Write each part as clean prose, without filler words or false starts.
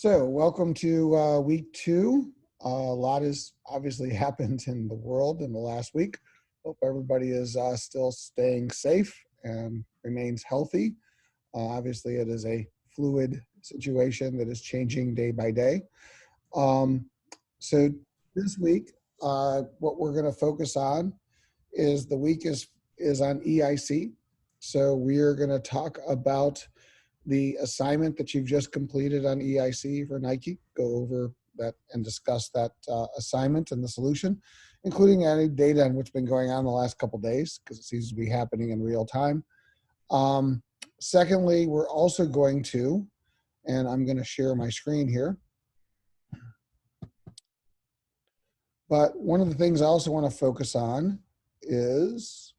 So welcome to week two. A lot has obviously happened in the world in the last week. Hope everybody is still staying safe and remains healthy. Obviously, it is a fluid situation that is changing day by day. So this week, what we're going to focus on is the week is on EIC. So we are going to talk about the assignment that you've just completed on EIC for Nike, go over that and discuss that assignment and the solution, including any data on what's been going on the last couple of days, because it seems to be happening in real time. Secondly, we're also going to, and I'm going to share my screen here, but one of the things I also want to focus on is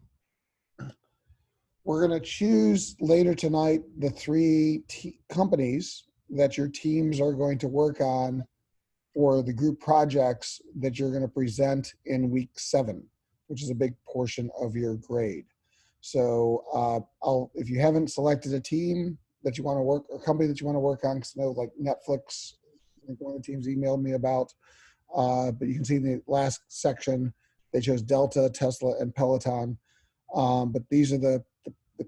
we're going to choose later tonight the three companies that your teams are going to work on for the group projects that you're going to present in week 7, which is a big portion of your grade. So if you haven't selected a team that you want to work, or company that you want to work on, because I know like Netflix, I think one of the teams emailed me about, but you can see in the last section, they chose Delta, Tesla, and Peloton. But these are the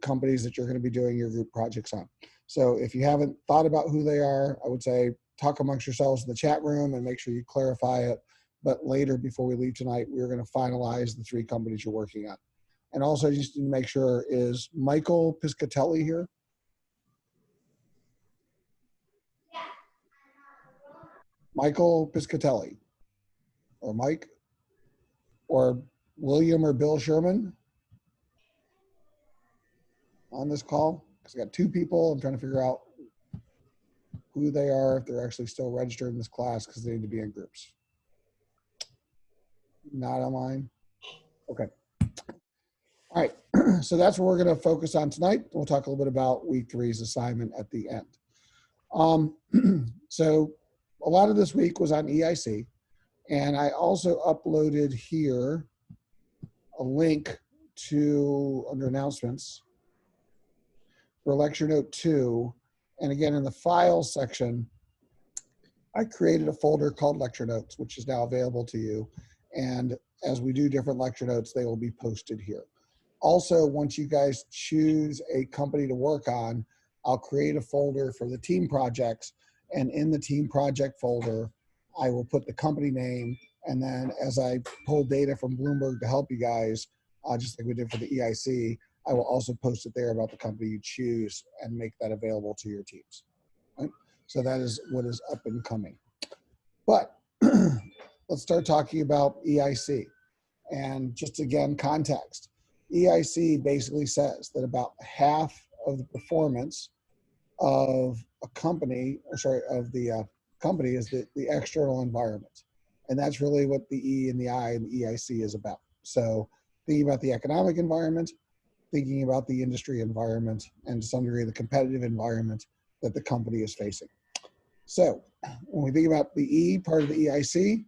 companies that you're going to be doing your group projects on. So if you haven't thought about who they are, I would say talk amongst yourselves in the chat room and make sure you clarify it. But later, before we leave tonight, we're going to finalize the 3 companies you're working on. And also just to make sure, is Michael Piscatelli here? Michael Piscatelli, or Mike, or William or Bill Sherman on this call? Because I got 2 people. I'm trying to figure out who they are, if they're actually still registered in this class, because they need to be in groups. Not online? Okay. All right, so that's what we're going to focus on tonight. We'll talk a little bit about week 3's assignment at the end. So a lot of this week was on EIC, and I also uploaded here a link to, under announcements, for lecture note 2. And again, in the files section, I created a folder called lecture notes, which is now available to you. And as we do different lecture notes, they will be posted here. Also, once you guys choose a company to work on, I'll create a folder for the team projects. And in the team project folder, I will put the company name. And then as I pull data from Bloomberg to help you guys, just like we did for the EIC, I will also post it there about the company you choose and make that available to your teams. Right? So that is what is up and coming. But let's start talking about EIC. And just again, context. EIC basically says that about half of the performance of a company, of the company is the external environment. And that's really what the E and the I and the EIC is about. So thinking about the economic environment, thinking about the industry environment, and to some degree the competitive environment that the company is facing. So when we think about the E part of the EIC,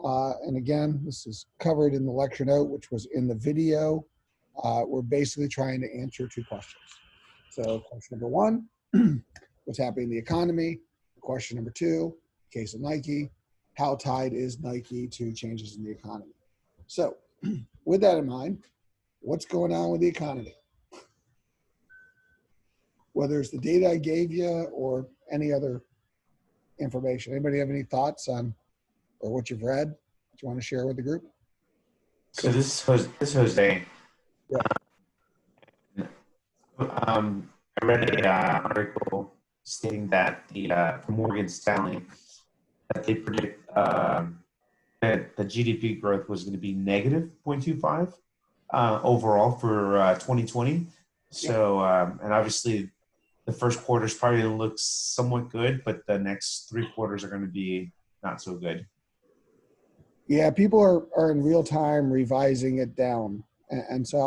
and again, this is covered in the lecture note, which was in the video, we're basically trying to answer 2 questions. So question number 1, what's happening in the economy? Question number 2, case of Nike, how tied is Nike to changes in the economy? So with that in mind, what's going on with the economy? Whether it's the data I gave you or any other information. Anybody have any thoughts on, or what you've read that you want to share with the group? So this is Jose. Yeah. I read an article stating that from Morgan Stanley that they predict that the GDP growth was going to be negative 0.25 overall for 2020. So and obviously the first quarter is probably going to look somewhat good, but the next 3 quarters are going to be not so good. Yeah, people are in real time revising it down. And so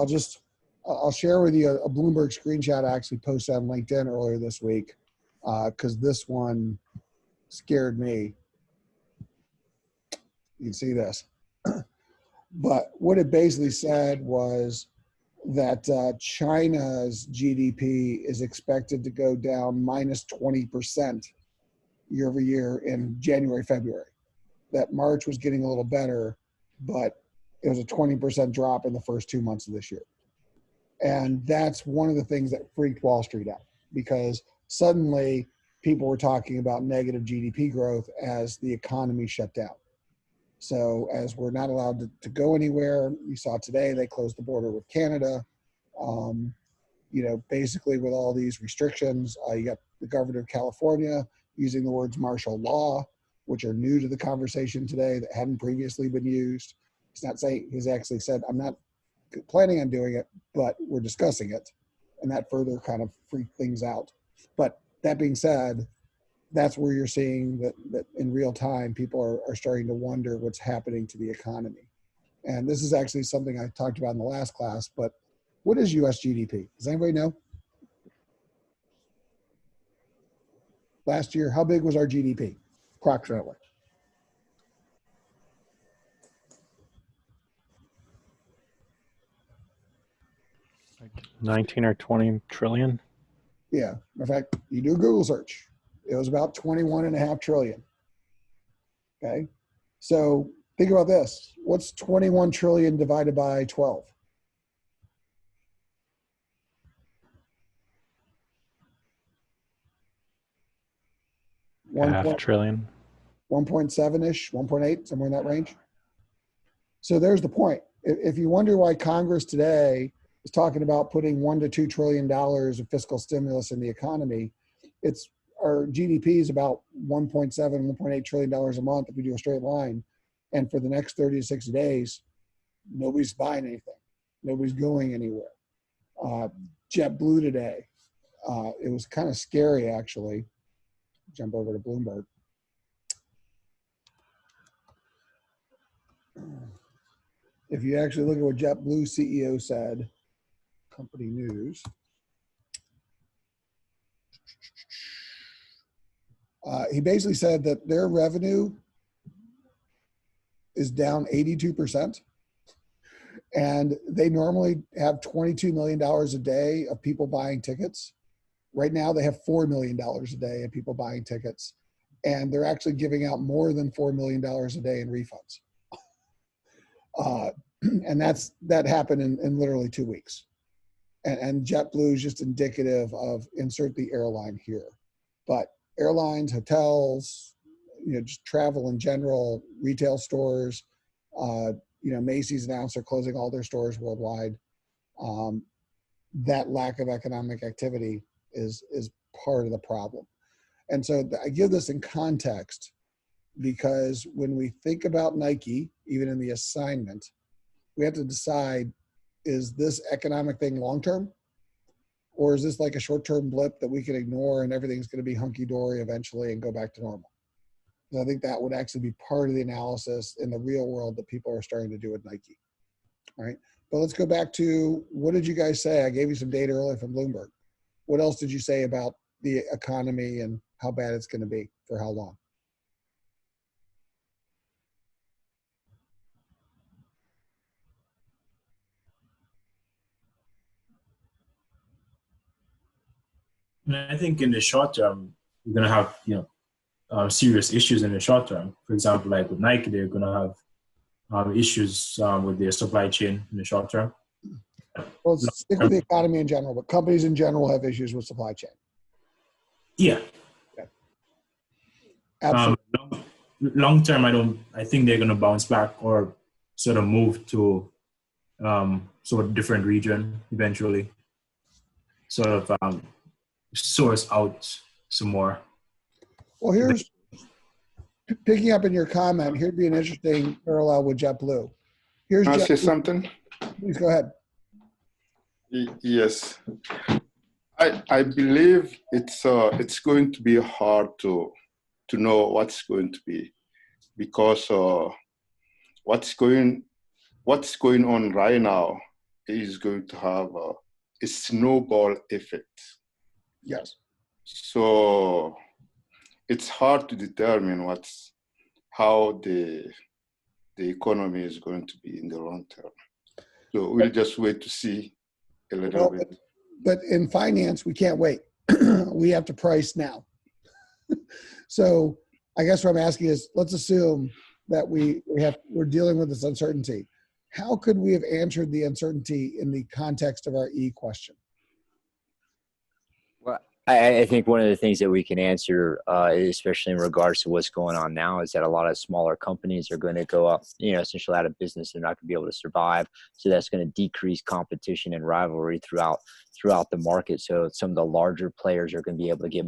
I'll share with you a Bloomberg screenshot I actually posted on LinkedIn earlier this week, because this one scared me. You can see this. But what it basically said was that China's GDP is expected to go down minus 20% year over year in January, February. That March was getting a little better, but it was a 20% drop in the first 2 months of this year. And that's one of the things that freaked Wall Street out, because suddenly people were talking about negative GDP growth as the economy shut down. So as we're not allowed to go anywhere, you saw today they closed the border with Canada. Basically with all these restrictions, you got the governor of California using the words martial law, which are new to the conversation today that hadn't previously been used. He's actually said, I'm not planning on doing it, but we're discussing it. And that further kind of freaked things out. But that being said, that's where you're seeing that in real time, people are starting to wonder what's happening to the economy. And this is actually something I talked about in the last class, but what is US GDP? Does anybody know? Last year, how big was our GDP, approximately? Like 19 or 20 trillion. Yeah. In fact, you do a Google search. It was about 21.5 trillion. Okay. So think about this. What's 21 trillion divided by 12? Half trillion. 1.7-ish, 1.8, somewhere in that range. So there's the point. If you wonder why Congress today is talking about putting $1 to $2 trillion of fiscal stimulus in the economy, it's our GDP is about 1.7, 1.8 trillion dollars a month if we do a straight line. And for the next 30 to 60 days, nobody's buying anything. Nobody's going anywhere. JetBlue today, it was kind of scary actually. Jump over to Bloomberg. If you actually look at what JetBlue CEO said, company news, he basically said that their revenue is down 82%. And they normally have $22 million a day of people buying tickets. Right now they have $4 million a day of people buying tickets. And they're actually giving out more than $4 million a day in refunds. And that happened in literally 2 weeks. And JetBlue is just indicative of insert the airline here. But airlines, hotels, just travel in general, retail stores, Macy's announced they're closing all their stores worldwide. That lack of economic activity is part of the problem. And so I give this in context because when we think about Nike, even in the assignment, we have to decide, is this economic thing long-term? Or is this like a short-term blip that we can ignore and everything's going to be hunky-dory eventually and go back to normal? So I think that would actually be part of the analysis in the real world that people are starting to do with Nike. All right. But let's go back to, what did you guys say? I gave you some data earlier from Bloomberg. What else did you say about the economy and how bad it's going to be for how long? I think in the short term, we're going to have, serious issues in the short term. For example, like with Nike, they're going to have issues with their supply chain in the short term. Well, let's stick with the economy in general, but companies in general have issues with supply chain. Yeah. Okay. Absolutely. Long term, I think they're going to bounce back or sort of move to sort of different region eventually. Sort of source out some more. Well, here's, picking up in your comment, here'd be an interesting parallel with JetBlue. Here's Can I say JetBlue. something? Please go ahead. Yes. I believe it's going to be hard to know what's going to be, because what's going on right now is going to have a snowball effect. Yes. So it's hard to determine how the economy is going to be in the long term. So we'll just wait to see a little bit. But in finance, we can't wait. We have to price now. So I guess what I'm asking is, let's assume that we're dealing with this uncertainty. How could we have answered the uncertainty in the context of our E question? Well, I think one of the things that we can answer, especially in regards to what's going on now, is that a lot of smaller companies are going to go up, essentially out of business. They're not going to be able to survive. So that's going to decrease competition and rivalry throughout the market. So some of the larger players are going to be able to get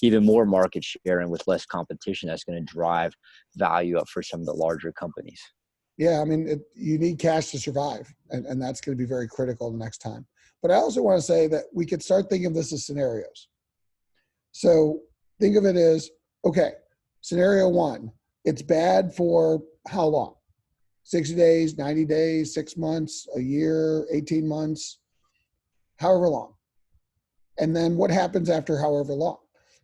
even more market share, and with less competition, that's going to drive value up for some of the larger companies. Yeah, I mean, you need cash to survive, and that's going to be very critical the next time. But I also want to say that we could start thinking of this as scenarios. So think of it as, okay, scenario one, it's bad for how long? 60 days, 90 days, 6 months, a year, 18 months, however long. And then what happens after however long?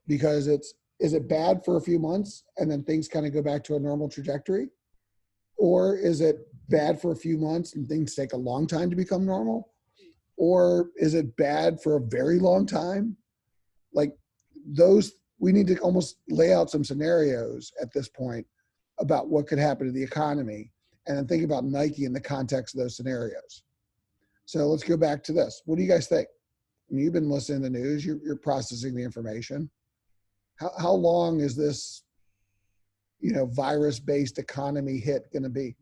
Because is it bad for a few months and then things kind of go back to a normal trajectory? Or is it bad for a few months and things take a long time to become normal? Or is it bad for a very long time? Like those, we need to almost lay out some scenarios at this point about what could happen to the economy, and then think about Nike in the context of those scenarios. So let's go back to this. What do you guys think? I mean, you've been listening to the news, you're processing the information. How long is this, virus-based economy hit going to be?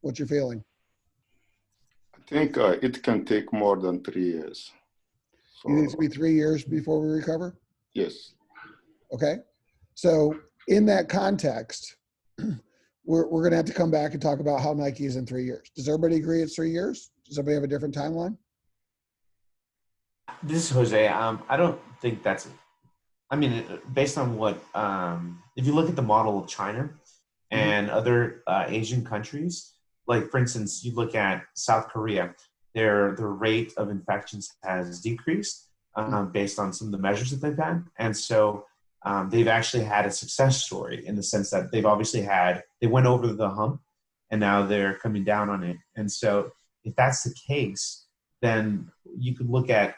What's your feeling? I think it can take more than 3 years. You think it's going to be 3 years before we recover? Yes. Okay. So in that context, we're going to have to come back and talk about how Nike is in 3 years. Does everybody agree it's 3 years? Does everybody have a different timeline? This is Jose. I don't think that's, based on what, if you look at the model of China and other Asian countries, like for instance, you look at South Korea, their rate of infections has decreased based on some of the measures that they've had. And so they've actually had a success story in the sense that they went over the hump and now they're coming down on it. And so if that's the case, then you could look at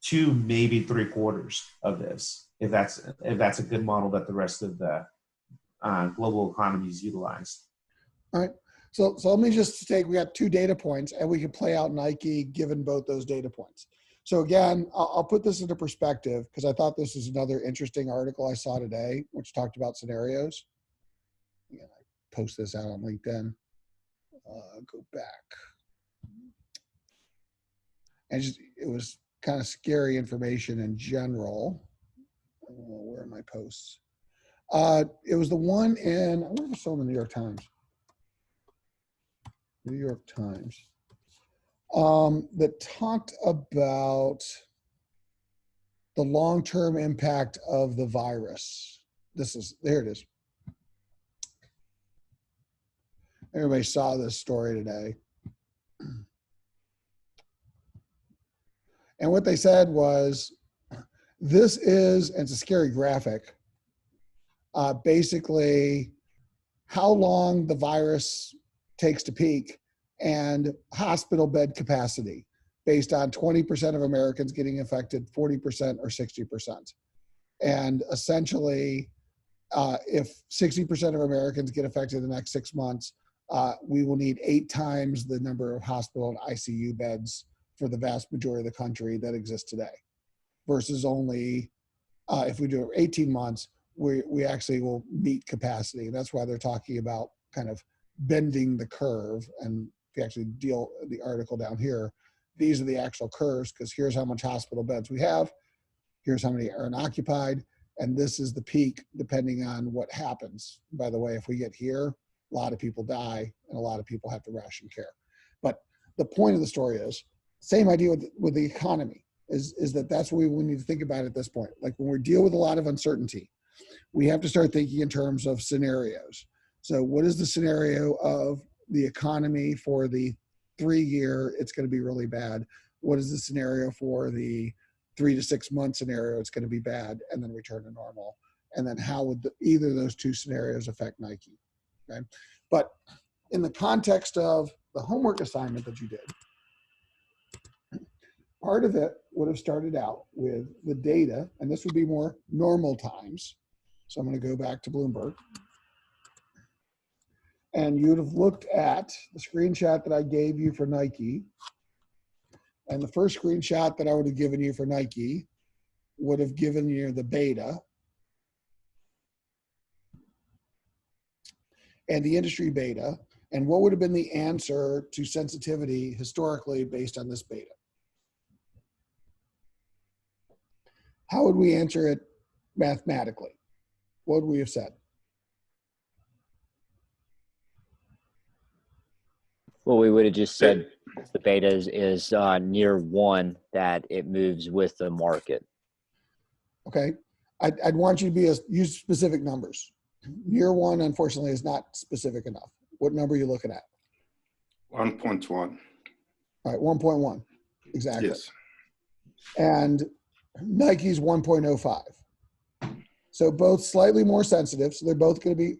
2, maybe 3 quarters of this, if that's a good model that the rest of the global economies utilize. All right. So let me just take, we got 2 data points and we can play out Nike given both those data points. So again, I'll put this into perspective because I thought this was another interesting article I saw today, which talked about scenarios. Again, I post this out on LinkedIn. Go back. And it was kind of scary information in general. Where are my posts? It was the one in, I wonder if it's still in the New York Times. New York Times. That talked about the long-term impact of the virus. There it is. Everybody saw this story today. And what they said was, and it's a scary graphic, basically how long the virus takes to peak and hospital bed capacity based on 20% of Americans getting infected, 40% or 60%. And essentially, if 60% of Americans get affected in the next 6 months, we will need 8 times the number of hospital and ICU beds for the vast majority of the country that exists today, versus only if we do it 18 months, we actually will meet capacity. And that's why they're talking about kind of bending the curve. And if you actually deal the article down here, these are the actual curves, because here's how much hospital beds we have, here's how many are unoccupied, and this is the peak depending on what happens. By the way, if we get here, a lot of people die and a lot of people have to ration care. But the point of the story is, same idea with the economy, is that's what we need to think about at this point. Like when we deal with a lot of uncertainty, we have to start thinking in terms of scenarios. So what is the scenario of the economy for the 3-year, it's going to be really bad? What is the scenario for the 3 to 6 month scenario, it's going to be bad, and then return to normal? And then how would either of those 2 scenarios affect Nike? Okay. But in the context of the homework assignment that you did, part of it would have started out with the data, and this would be more normal times. So I'm going to go back to Bloomberg. And you'd have looked at the screenshot that I gave you for Nike. And the first screenshot that I would have given you for Nike would have given you the beta and the industry beta. And what would have been the answer to sensitivity historically based on this beta? How would we answer it mathematically? What would we have said? Well, we would have just said the beta is near 1, that it moves with the market. Okay. I'd want you to use specific numbers. Near 1, unfortunately, is not specific enough. What number are you looking at? 1.1. All right, 1.1. Exactly. Yes. And Nike's 1.05. So both slightly more sensitive. So they're both going to be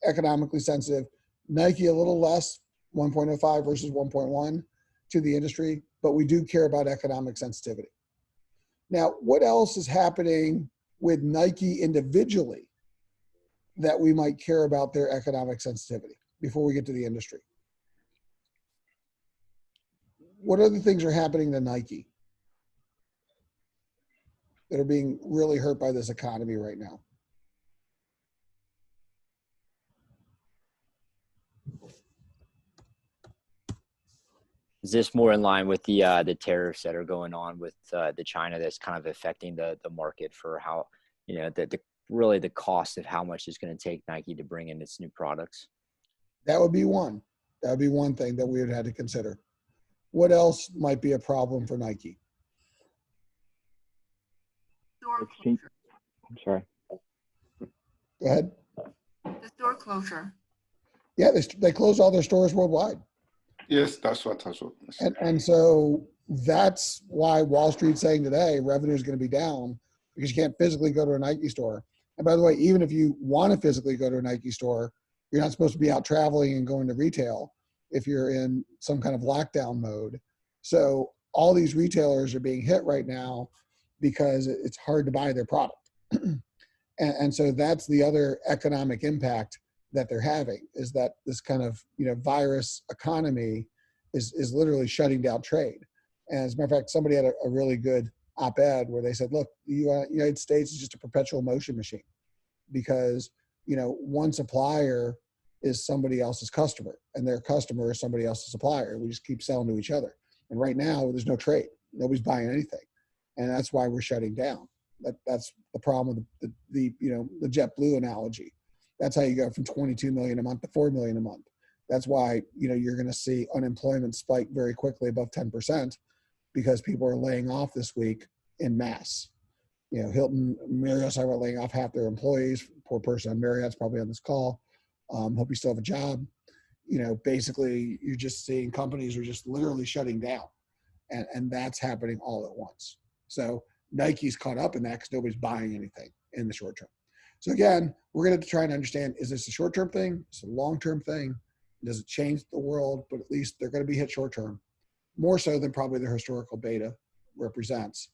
economically sensitive. Nike a little less, 1.05 versus 1.1 to the industry, but we do care about economic sensitivity. Now, what else is happening with Nike individually that we might care about their economic sensitivity before we get to the industry? What other things are happening to Nike that are being really hurt by this economy right now? Is this more in line with the tariffs that are going on with the China that's kind of affecting the market for how, you know, really the cost of how much it's going to take Nike to bring in its new products? That would be one. That would be one thing that we would have to consider. What else might be a problem for Nike? Store closure. I'm sorry. Go ahead. The store closure. Yeah, they closed all their stores worldwide. Yes, that's what I was. And so that's why Wall Street's saying today revenue is going to be down because you can't physically go to a Nike store. And by the way, even if you want to physically go to a Nike store, you're not supposed to be out traveling and going to retail if you're in some kind of lockdown mode. So all these retailers are being hit right now because it's hard to buy their product. And so that's the other economic impact that they're having, is that this kind of, you know, virus economy is literally shutting down trade. And as a matter of fact, somebody had a really good op-ed where they said, look, the United States is just a perpetual motion machine because, you know, one supplier is somebody else's customer and their customer is somebody else's supplier. We just keep selling to each other. And right now there's no trade. Nobody's buying anything. And that's why we're shutting down. That's the problem with the JetBlue analogy. That's how you go from 22 million a month to 4 million a month. That's why, you know, you're going to see unemployment spike very quickly above 10% because people are laying off this week in mass. You know, Hilton, Marriott's are laying off half their employees. Poor person on Marriott's probably on this call. Hope you still have a job. You know, basically you're just seeing companies are just literally shutting down, and that's happening all at once. So Nike's caught up in that because nobody's buying anything in the short term. So again, we're going to try and understand, is this a short-term thing? Is it a long-term thing? Does it change the world? But at least they're going to be hit short-term, more so than probably their historical beta represents,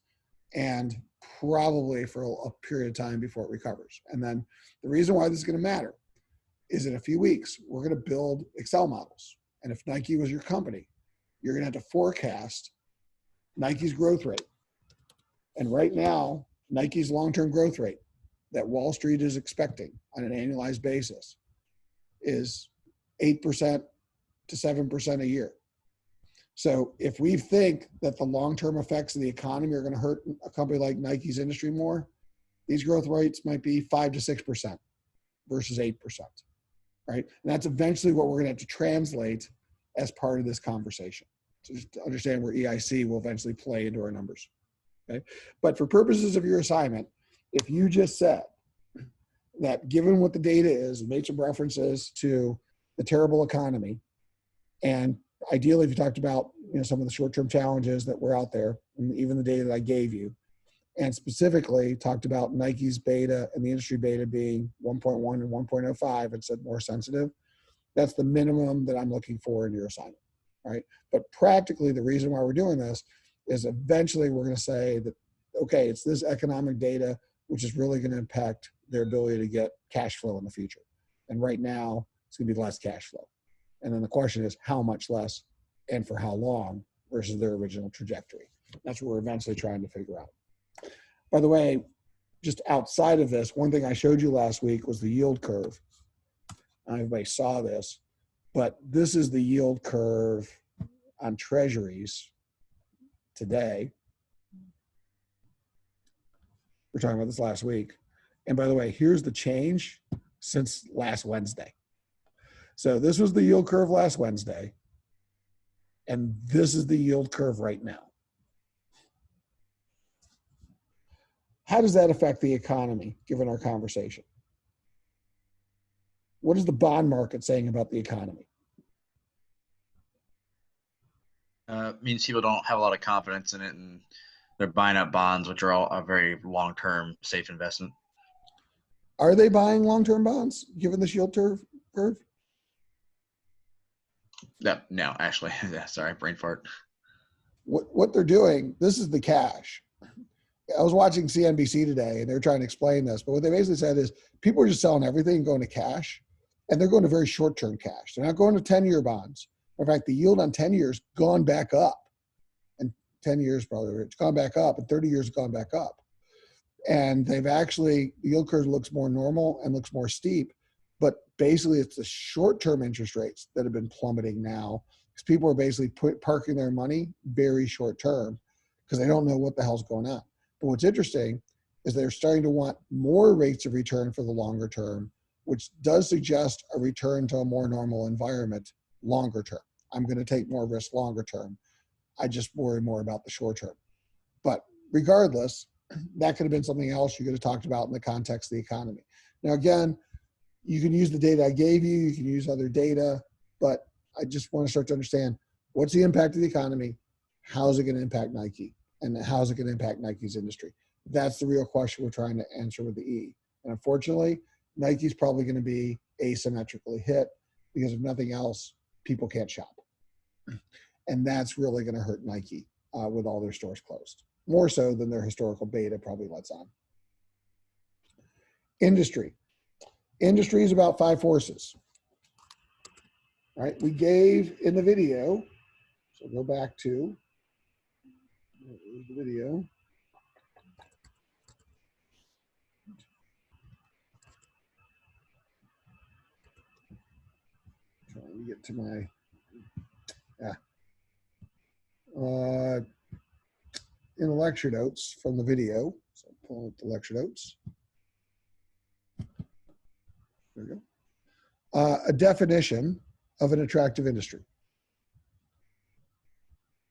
and probably for a period of time before it recovers. And then the reason why this is going to matter is in a few weeks, we're going to build Excel models. And if Nike was your company, you're going to have to forecast Nike's growth rate. And right now, Nike's long-term growth rate that Wall Street is expecting on an annualized basis is 8% to 7% a year. So if we think that the long-term effects of the economy are going to hurt a company like Nike's industry more, these growth rates might be 5 to 6% versus 8%, right? And that's eventually what we're going to have to translate as part of this conversation. So just to understand where EIC will eventually play into our numbers, okay? But for purposes of your assignment, if you just said that given what the data is, made some references to the terrible economy, and ideally if you talked about, you know, some of the short-term challenges that were out there, and even the data that I gave you, and specifically talked about Nike's beta and the industry beta being 1.1 and 1.05 and said more sensitive, that's the minimum that I'm looking for in your assignment. right? But practically, the reason why we're doing this is eventually we're going to say that, okay, it's this economic data which is really going to impact their ability to get cash flow in the future. And right now, it's going to be less cash flow. And then the question is how much less and for how long versus their original trajectory. That's what we're eventually trying to figure out. By the way, just outside of this, one thing I showed you last week was the yield curve. Everybody saw this, but this is the yield curve on treasuries today. We're talking about this last week. And by the way, here's the change since last Wednesday. So this was the yield curve last Wednesday. And this is the yield curve right now. How does that affect the economy, given our conversation? What is the bond market saying about the economy? Means people don't have a lot of confidence in it, and they're buying up bonds, which are all a very long-term safe investment. Are they buying long-term bonds, given this yield curve? No, actually, sorry, brain fart. What they're doing, this is the cash. I was watching CNBC today, and they're trying to explain this, but what they basically said is people are just selling everything and going to cash, and they're going to very short-term cash. They're not going to 10-year bonds. In fact, the yield on 10 years gone back up, and 10 years probably it's gone back up, and 30 years gone back up. And they've actually, the yield curve looks more normal and looks more steep, but basically it's the short-term interest rates that have been plummeting now because people are basically parking their money very short-term because they don't know what the hell's going on. But what's interesting is they're starting to want more rates of return for the longer term, which does suggest a return to a more normal environment longer term. I'm going to take more risk longer term. I just worry more about the short term. But regardless, that could have been something else you could have talked about in the context of the economy. Now, again, you can use the data I gave you, you can use other data, but I just want to start to understand what's the impact of the economy, how is it going to impact Nike, and how is it going to impact Nike's industry? That's the real question we're trying to answer with the E. And unfortunately, Nike's probably going to be asymmetrically hit because if nothing else, people can't shop. And that's really going to hurt Nike with all their stores closed, more so than their historical beta probably lets on. Industry. Industry is about 5 forces. All right, we gave in the video, so go back to the video. Trying to get to my, in the lecture notes from the video. So pull up the lecture notes. There we go. A definition of an attractive industry.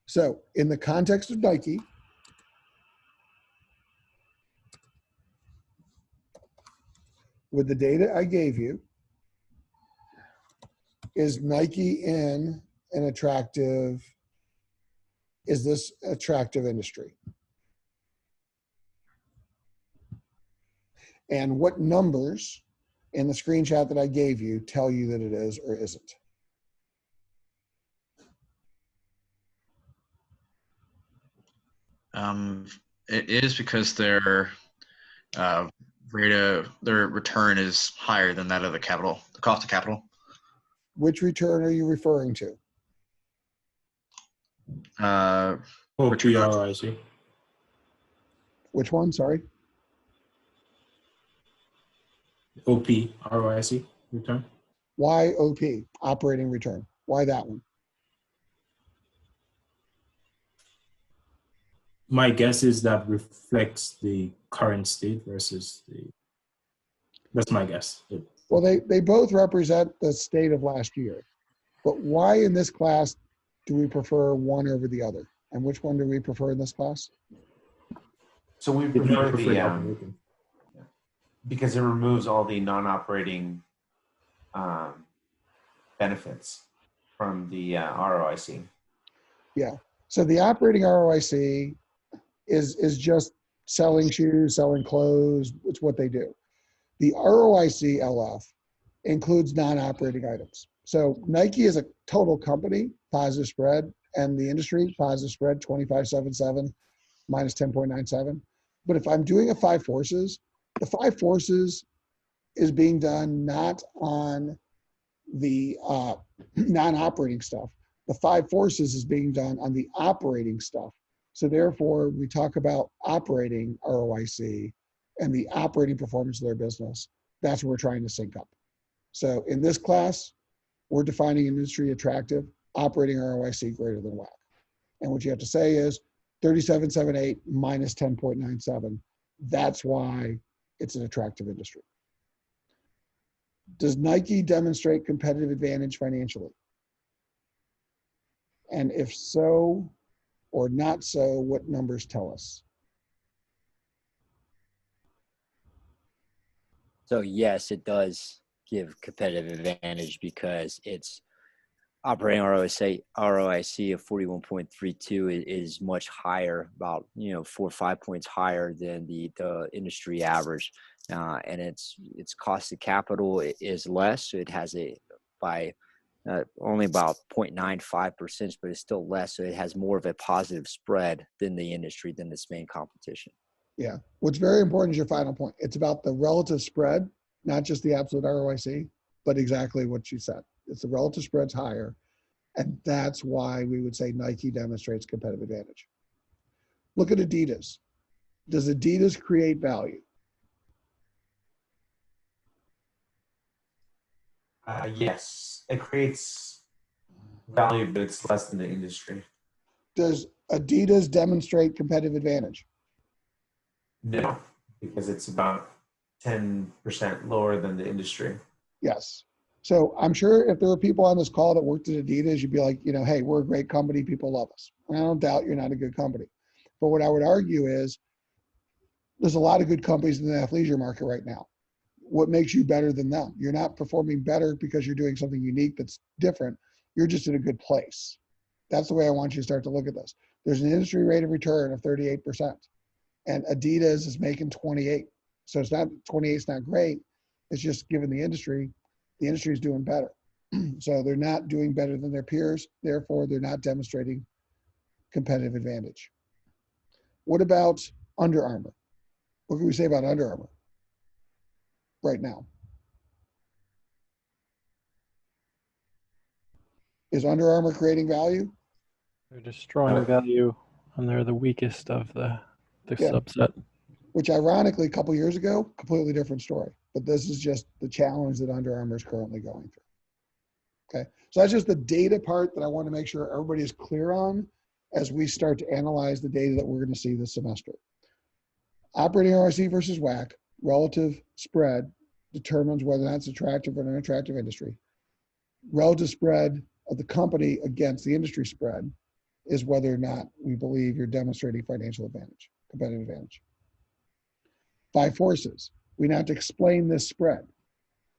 So in the context of Nike, with the data I gave you, is Nike in an attractive, is this attractive industry? And what numbers in the screenshot that I gave you tell you that it is or isn't? It is because their their return is higher than that of the cost of capital. Which return are you referring to? ROIC. Which one? Sorry. OP, ROIC return. Why OP, operating return? Why that one? My guess is that reflects the current state versus the, that's my guess. Well, they both represent the state of last year. But why in this class do we prefer one over the other? And which one do we prefer in this class? So we prefer the, because it removes all the non-operating benefits from the ROIC. Yeah. So the operating ROIC is just selling shoes, selling clothes. It's what they do. The ROIC LF includes non-operating items. So Nike is a total company, positive spread, and the industry, positive spread, 25.77 minus 10.97. But if I'm doing a five forces, the five forces is being done not on the non-operating stuff. The five forces is being done on the operating stuff. So therefore, we talk about operating ROIC and the operating performance of their business. That's what we're trying to sync up. So in this class, we're defining industry attractive, operating ROIC greater than WACC. And what you have to say is 37.78 minus 10.97. That's why it's an attractive industry. Does Nike demonstrate competitive advantage financially? And if so or not so, what numbers tell us? So yes, it does give competitive advantage because it's operating ROIC of 41.32 is much higher, about 4 or 5 points higher than the industry average, and its cost of capital is less. So it has by only about 0.95%, but it's still less. So it has more of a positive spread than the industry, than its main competition. Yeah. What's very important is your final point. It's about the relative spread, not just the absolute ROIC, but exactly what you said. It's the relative spread's higher. And that's why we would say Nike demonstrates competitive advantage. Look at Adidas. Does Adidas create value? Yes, it creates value, but it's less than the industry. Does Adidas demonstrate competitive advantage? No, because it's about 10% lower than the industry. Yes. So I'm sure if there were people on this call that worked at Adidas, you'd be like, hey, we're a great company. People love us. And I don't doubt you're not a good company. But what I would argue is there's a lot of good companies in the athleisure market right now. What makes you better than them? You're not performing better because you're doing something unique that's different. You're just in a good place. That's the way I want you to start to look at this. There's an industry rate of return of 38%. And Adidas is making 28. So it's not 28 is not great. It's just given the industry is doing better. So they're not doing better than their peers. Therefore, they're not demonstrating competitive advantage. What about Under Armour? What can we say about Under Armour right now? Is Under Armour creating value? They're destroying value, and they're the weakest of the subset. Which ironically, a couple years ago, completely different story. But this is just the challenge that Under Armour is currently going through. Okay, so that's just the data part that I want to make sure everybody is clear on as we start to analyze the data that we're going to see this semester. Operating ROIC versus WACC, relative spread determines whether that's attractive or an unattractive industry. Relative spread of the company against the industry spread is whether or not we believe you're demonstrating financial advantage, competitive advantage. Five forces. We now have to explain this spread.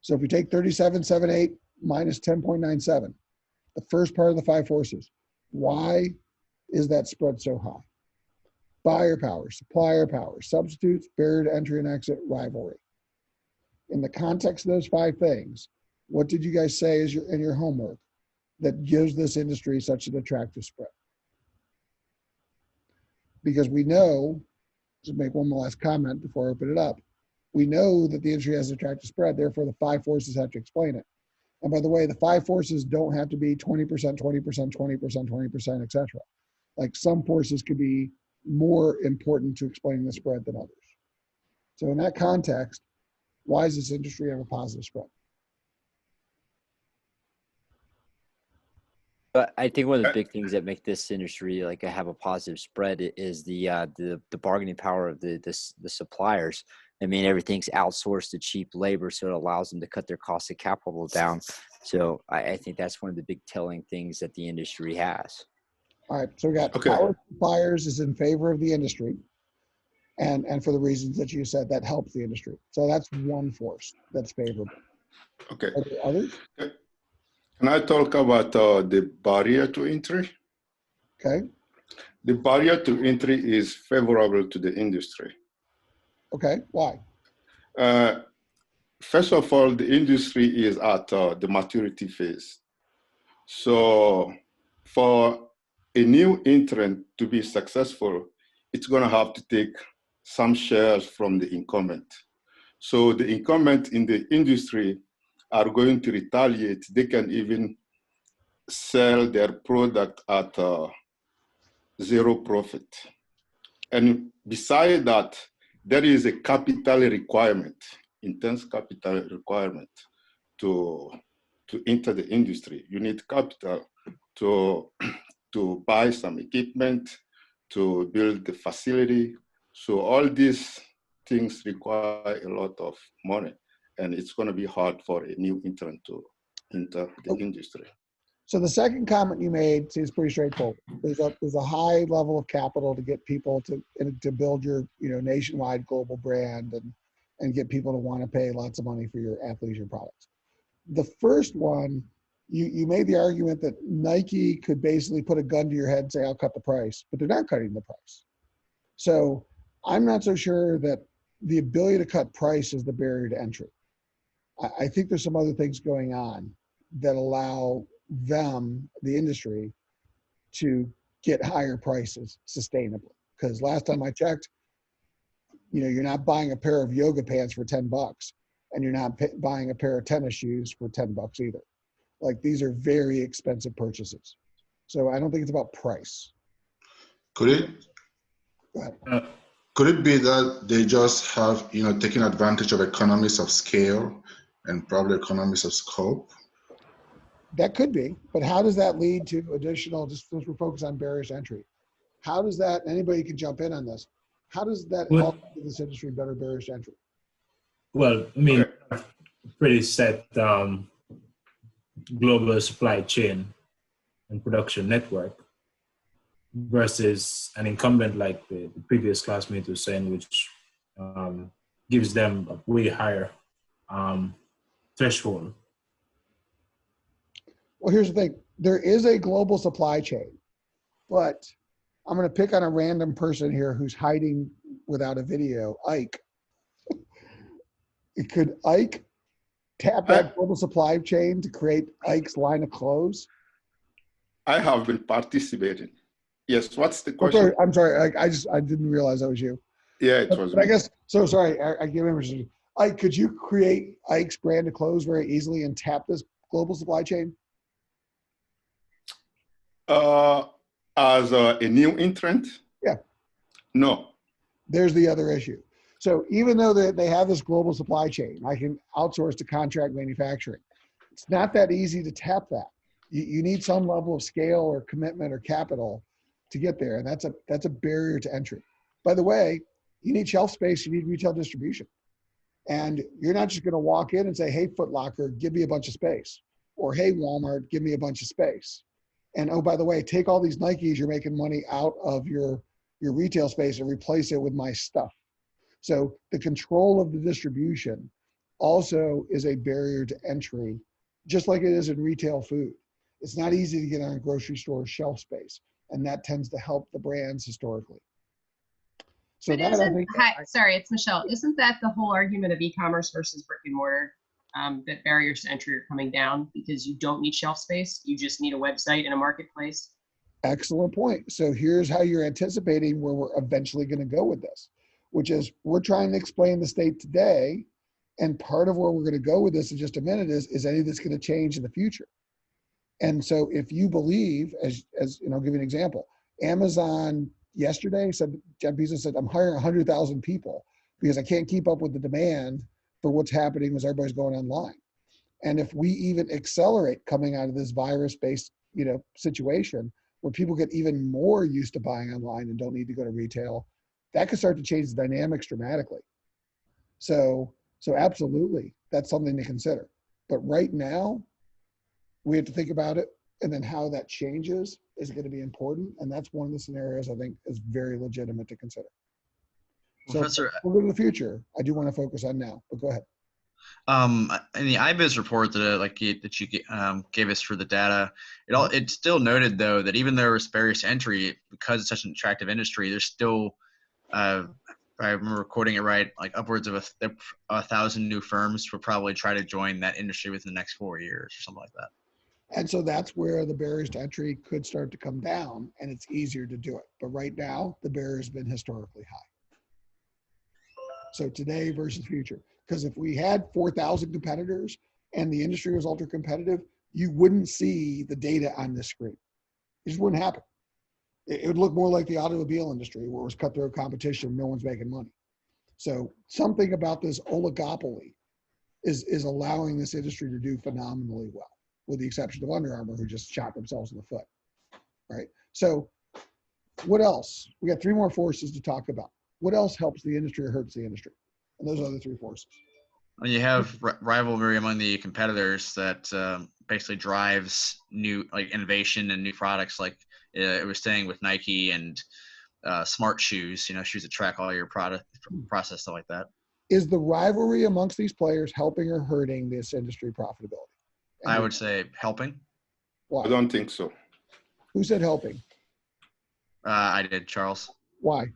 So if we take 37.78 minus 10.97, the first part of the five forces, why is that spread so high? Buyer power, supplier power, substitutes, barrier to entry and exit, rivalry. In the context of those five things, what did you guys say is in your homework that gives this industry such an attractive spread? Because we know, to make one more last comment before I open it up, we know that the industry has an attractive spread, therefore the five forces have to explain it. And by the way, the five forces don't have to be 20%, 20%, 20%, 20%, etc. Like some forces could be more important to explaining the spread than others. So in that context, why does this industry have a positive spread? But I think one of the big things that make this industry have a positive spread is the bargaining power of the suppliers. I mean, everything's outsourced to cheap labor, so it allows them to cut their cost of capital down. So I think that's one of the big telling things that the industry has. All right, so we got power suppliers is in favor of the industry, and for the reasons that you said, that helps the industry. So that's one force that's favorable. Okay. Are there others? Can I talk about the barrier to entry? Okay. The barrier to entry is favorable to the industry. Okay, why? first of all, the industry is at the maturity phase. So for a new entrant to be successful, it's going to have to take some shares from the incumbent. So the incumbent in the industry are going to retaliate. They can even sell their product at zero profit. And beside that, there is a capital requirement, intense capital requirement to enter the industry. You need capital to buy some equipment, to build the facility. So all these things require a lot of money, and it's going to be hard for a new entrant to enter the industry. So the second comment you made is pretty straightforward. There's a high level of capital to get people to build your nationwide global brand and get people to want to pay lots of money for your athleisure products. The first one, you made the argument that Nike could basically put a gun to your head and say, I'll cut the price, but they're not cutting the price. So I'm not so sure that the ability to cut price is the barrier to entry. I think there's some other things going on that allow them, the industry, to get higher prices sustainably. Because last time I checked, you're not buying a pair of yoga pants for $10, and you're not buying a pair of tennis shoes for $10 either. Like, these are very expensive purchases. So I don't think it's about price. Could it be that they just have, taking advantage of economies of scale and probably economies of scope? That could be, but how does that lead to additional, just since we're focused on barriers to entry, how does that, anybody can jump in on this, how does that help this industry better barriers to entry? Well, I mean, pretty set global supply chain and production network versus an incumbent like the previous classmate was saying, which gives them a way higher threshold. Well, here's the thing. There is a global supply chain, but I'm going to pick on a random person here who's hiding without a video, Ike. Could Ike tap that global supply chain to create Ike's line of clothes? I have been participating. Yes, what's the question? I'm sorry. I didn't realize that was you. Yeah, it was me. I guess, so sorry. I give him. Ike, could you create Ike's brand of clothes very easily and tap this global supply chain? As a new entrant? Yeah. No. There's the other issue. So even though they have this global supply chain, I can outsource to contract manufacturing. It's not that easy to tap that. You need some level of scale or commitment or capital to get there, and that's a barrier to entry. By the way, you need shelf space, you need retail distribution. And you're not just going to walk in and say, hey, Foot Locker, give me a bunch of space. Or hey, Walmart, give me a bunch of space. And oh, by the way, take all these Nikes you're making money out of your retail space and replace it with my stuff. So the control of the distribution also is a barrier to entry, just like it is in retail food. It's not easy to get on a grocery store shelf space, and that tends to help the brands historically. So but sorry, it's Michelle. Isn't that the whole argument of e-commerce versus brick and mortar? That barriers to entry are coming down because you don't need shelf space. You just need a website and a marketplace. Excellent point. So here's how you're anticipating where we're eventually going to go with this, which is we're trying to explain the state today. And part of where we're going to go with this in just a minute is any of this going to change in the future? And so if you believe, as I'll give you an example, Amazon yesterday said, Jeff Bezos said, I'm hiring 100,000 people because I can't keep up with the demand for what's happening as everybody's going online. And if we even accelerate coming out of this virus-based, situation where people get even more used to buying online and don't need to go to retail, that could start to change the dynamics dramatically. So absolutely, that's something to consider. But right now, we have to think about it, and then how that changes is going to be important. And that's one of the scenarios I think is very legitimate to consider. Professor, So we'll go to the future. I do want to focus on now, but go ahead. In the IBIS report that you gave us for the data, it still noted though that even though there's barriers to entry, because it's such an attractive industry, there's still I remember quoting it right, like upwards of 1,000 new firms will probably try to join that industry within the next 4 years or something like that. And so that's where the barriers to entry could start to come down, and it's easier to do it. But right now, the barrier has been historically high. So today versus future. Because if we had 4,000 competitors and the industry was ultra competitive, you wouldn't see the data on this screen. It just wouldn't happen. It would look more like the automobile industry where it was cutthroat competition, no one's making money. So something about this oligopoly is allowing this industry to do phenomenally well, with the exception of Under Armour, who just shot themselves in the foot, right? So what else? We got 3 more forces to talk about. What else helps the industry or hurts the industry? And those are the 3 forces. When you have rivalry among the competitors that basically drives new innovation and new products, like it was saying with Nike and smart shoes, shoes that track all your product process, stuff like that. Is the rivalry amongst these players helping or hurting this industry profitability? And I would say helping. why? I don't think so. Who said helping? I did, Charles. Why?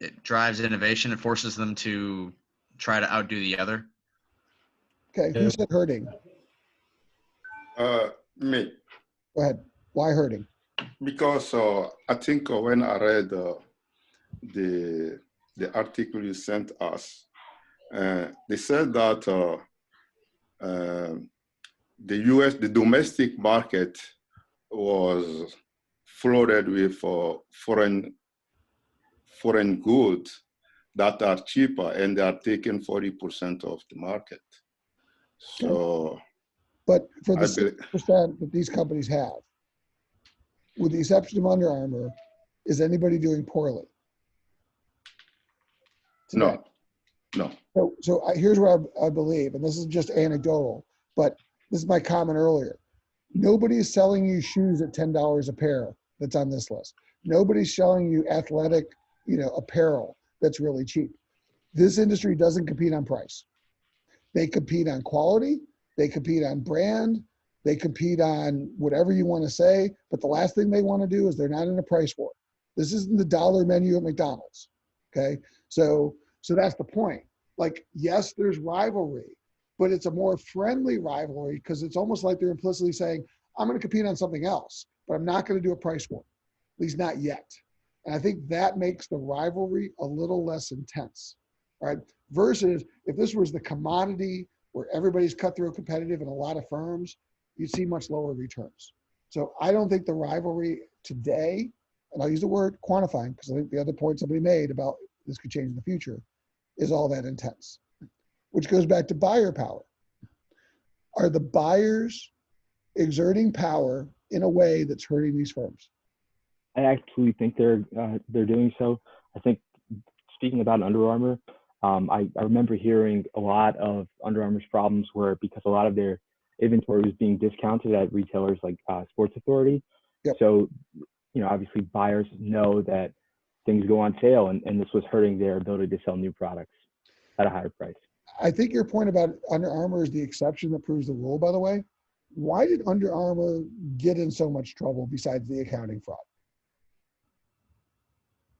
It drives innovation. It forces them to try to outdo the other. Okay, who said hurting? Me. Go ahead. Why hurting? Because I think when I read the article you sent us, they said that the domestic market was flooded with foreign goods that are cheaper, and they are taking 40% of the market. So, but for the 6% that these companies have, with the exception of Under Armour, is anybody doing poorly? Today? No. So here's what I believe, and this is just anecdotal, but this is my comment earlier. Nobody's selling you shoes at $10 a pair that's on this list. Nobody's selling you athletic, apparel that's really cheap. This industry doesn't compete on price. They compete on quality. They compete on brand. They compete on whatever you want to say. But the last thing they want to do is they're not in a price war. This isn't the dollar menu at McDonald's. Okay. So that's the point. Like, yes, there's rivalry, but it's a more friendly rivalry because it's almost like they're implicitly saying, I'm going to compete on something else, but I'm not going to do a price war, at least not yet. And I think that makes the rivalry a little less intense, right? Versus if this was the commodity where everybody's cutthroat competitive in a lot of firms, you'd see much lower returns. So I don't think the rivalry today, and I'll use the word quantifying because I think the other point somebody made about this could change in the future, is all that intense, which goes back to buyer power. Are the buyers exerting power in a way that's hurting these firms? I actually think they're doing so. I think, speaking about Under Armour, I remember hearing a lot of Under Armour's problems were because a lot of their inventory was being discounted at retailers like Sports Authority. Yep. So, obviously buyers know that things go on sale, and this was hurting their ability to sell new products at a higher price. I think your point about Under Armour is the exception that proves the rule, by the way. Why did Under Armour get in so much trouble besides the accounting fraud?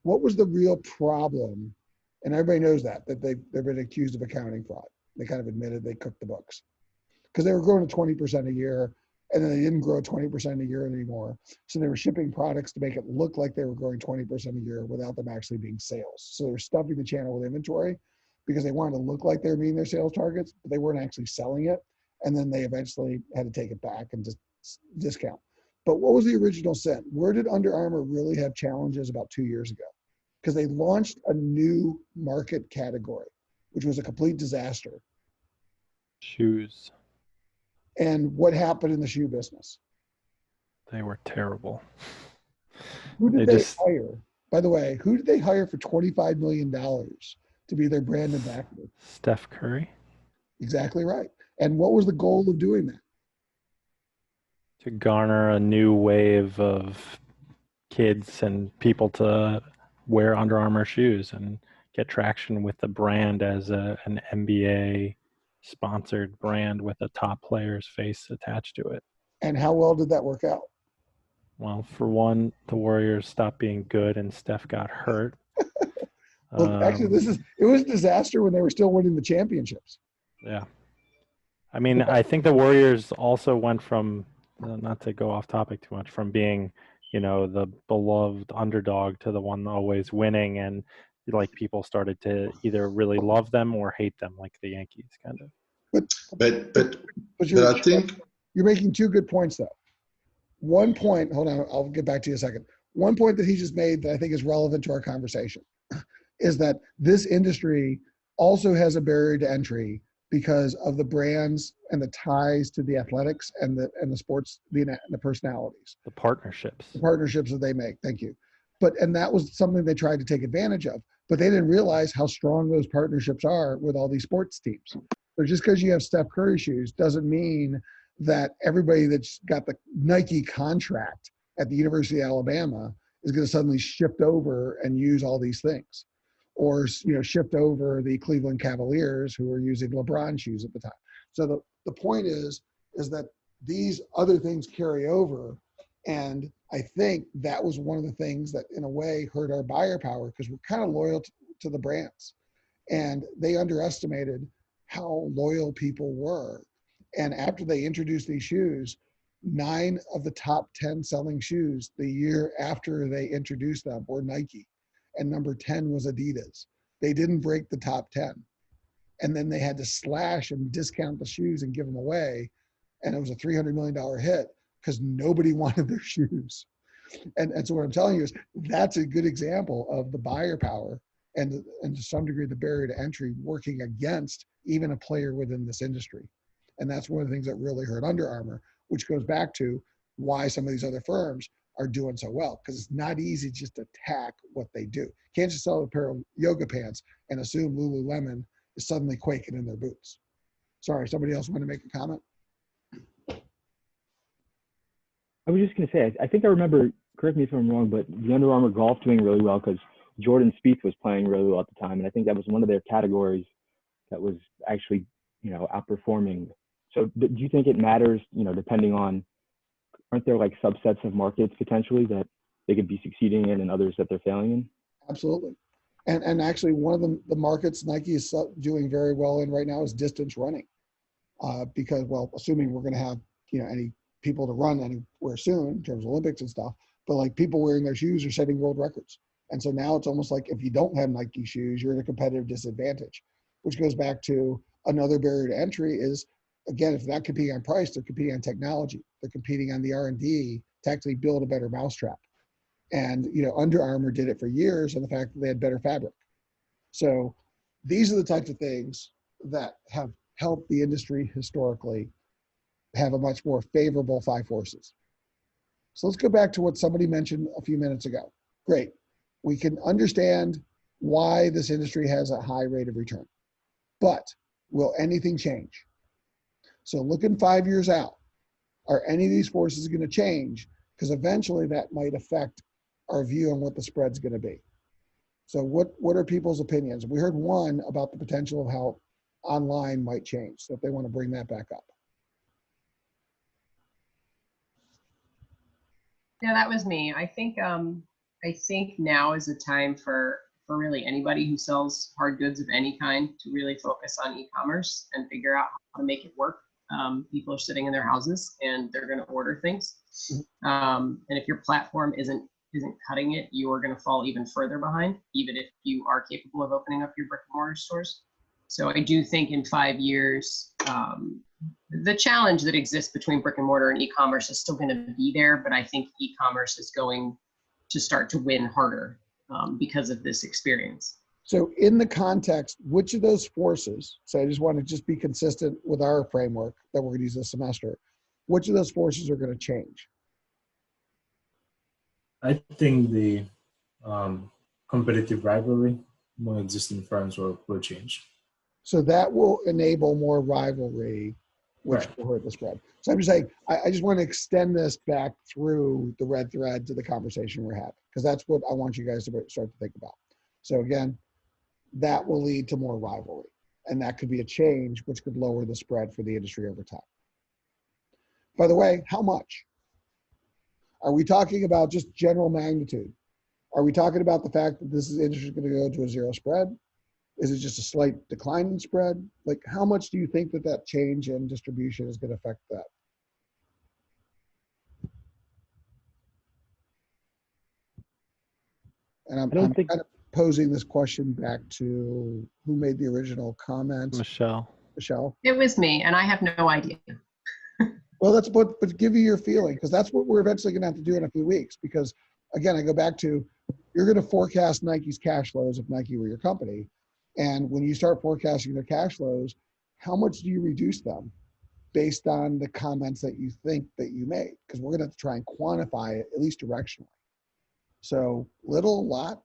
What was the real problem? And everybody knows that they've been accused of accounting fraud. They kind of admitted they cooked the books because they were growing at 20% a year, and then they didn't grow 20% a year anymore. So they were shipping products to make it look like they were growing 20% a year without them actually being sales. So they were stuffing the channel with inventory because they wanted to look like they were meeting their sales targets, but they weren't actually selling it. And then they eventually had to take it back and just discount. But what was the original sin? Where did Under Armour really have challenges about 2 years ago? Because they launched a new market category, which was a complete disaster. Shoes. And what happened in the shoe business? They were terrible. Who did they hire? By the way, who did they hire for $25 million to be their brand ambassador? Steph Curry. Exactly right. And what was the goal of doing that? To garner a new wave of kids and people to wear Under Armour shoes and get traction with the brand as an NBA sponsored brand with a top player's face attached to it. And how well did that work out? Well, for one, the Warriors stopped being good and Steph got hurt. Well, actually, it was a disaster when they were still winning the championships. Yeah. I mean, I think the Warriors also went from, not to go off topic too much, from being, the beloved underdog to the one always winning, and like people started to either really love them or hate them, like the Yankees, kind of. But I think you're making two good points, though. One point, hold on, I'll get back to you in a second. One point that he just made that I think is relevant to our conversation is that this industry also has a barrier to entry because of the brands and the ties to the athletics and the sports, the personalities. The partnerships. The partnerships that they make, thank you. And that was something they tried to take advantage of, but they didn't realize how strong those partnerships are with all these sports teams. So just because you have Steph Curry shoes doesn't mean that everybody that's got the Nike contract at the University of Alabama is going to suddenly shift over and use all these things, or shift over the Cleveland Cavaliers who were using LeBron shoes at the time. So the point is that these other things carry over, and I think that was one of the things that in a way hurt our buyer power because we're kind of loyal to the brands, and they underestimated how loyal people were. And after they introduced these shoes, 9 of the top 10 selling shoes the year after they introduced them were Nike, and number 10 was Adidas. They didn't break the top 10. And then they had to slash and discount the shoes and give them away. And it was a $300 million hit because nobody wanted their shoes. And so what I'm telling you is that's a good example of the buyer power and to some degree the barrier to entry working against even a player within this industry. And that's one of the things that really hurt Under Armour, which goes back to why some of these other firms are doing so well, because it's not easy just to attack what they do. You can't just sell a pair of yoga pants and assume Lululemon is suddenly quaking in their boots. Sorry, somebody else want to make a comment? I was just going to say, I think I remember, correct me if I'm wrong, but the Under Armour golf doing really well because Jordan Spieth was playing really well at the time. And I think that was one of their categories that was actually, outperforming. So do you think it matters, depending on, aren't there like subsets of markets potentially that they could be succeeding in and others that they're failing in? Absolutely. And actually one of the markets Nike is doing very well in right now is distance running. Because, well, assuming we're going to have, any people to run anywhere soon in terms of Olympics and stuff, but like people wearing their shoes are setting world records. And so now it's almost like if you don't have Nike shoes, you're at a competitive disadvantage, which goes back to another barrier to entry is, again, if they're not competing on price, they're competing on technology. They're competing on the R&D to actually build a better mousetrap. And, Under Armour did it for years on the fact that they had better fabric. So these are the types of things that have helped the industry historically have a much more favorable 5 forces. So let's go back to what somebody mentioned a few minutes ago. Great. We can understand why this industry has a high rate of return, but will anything change? So looking 5 years out, are any of these forces going to change? Because eventually that might affect our view on what the spread's going to be. So what are people's opinions? We heard one about the potential of how online might change. So if they want to bring that back up. Yeah, that was me. I think now is a time for really anybody who sells hard goods of any kind to really focus on e-commerce and figure out how to make it work. People are sitting in their houses and they're going to order things. And if your platform isn't cutting it, you are going to fall even further behind, even if you are capable of opening up your brick and mortar stores. So I do think in 5 years, the challenge that exists between brick and mortar and e-commerce is still going to be there, but I think e-commerce is going to start to win harder because of this experience. So in the context, which of those forces, so I just want to just be consistent with our framework that we're going to use this semester, which of those forces are going to change? I think the competitive rivalry among existing firms will change. So that will enable more rivalry, which Right. will hurt the spread. So I'm just saying, I just want to extend this back through the red thread to the conversation we're having, because that's what I want you guys to start to think about. So again, that will lead to more rivalry, and that could be a change which could lower the spread for the industry over time. By the way, how much? Are we talking about just general magnitude? Are we talking about the fact that this industry is going to go to a zero spread? Is it just a slight decline in spread? Like, how much do you think that that change in distribution is going to affect that? And I'm kind of posing this question back to who made the original comment? Michelle. Michelle? It was me, and I have no idea. Well, but give you your feeling, because that's what we're eventually going to have to do in a few weeks. Because again, I go back to, you're going to forecast Nike's cash flows if Nike were your company. And when you start forecasting their cash flows, how much do you reduce them based on the comments that you think that you made? Because we're going to have to try and quantify it, at least directionally. So little, lot.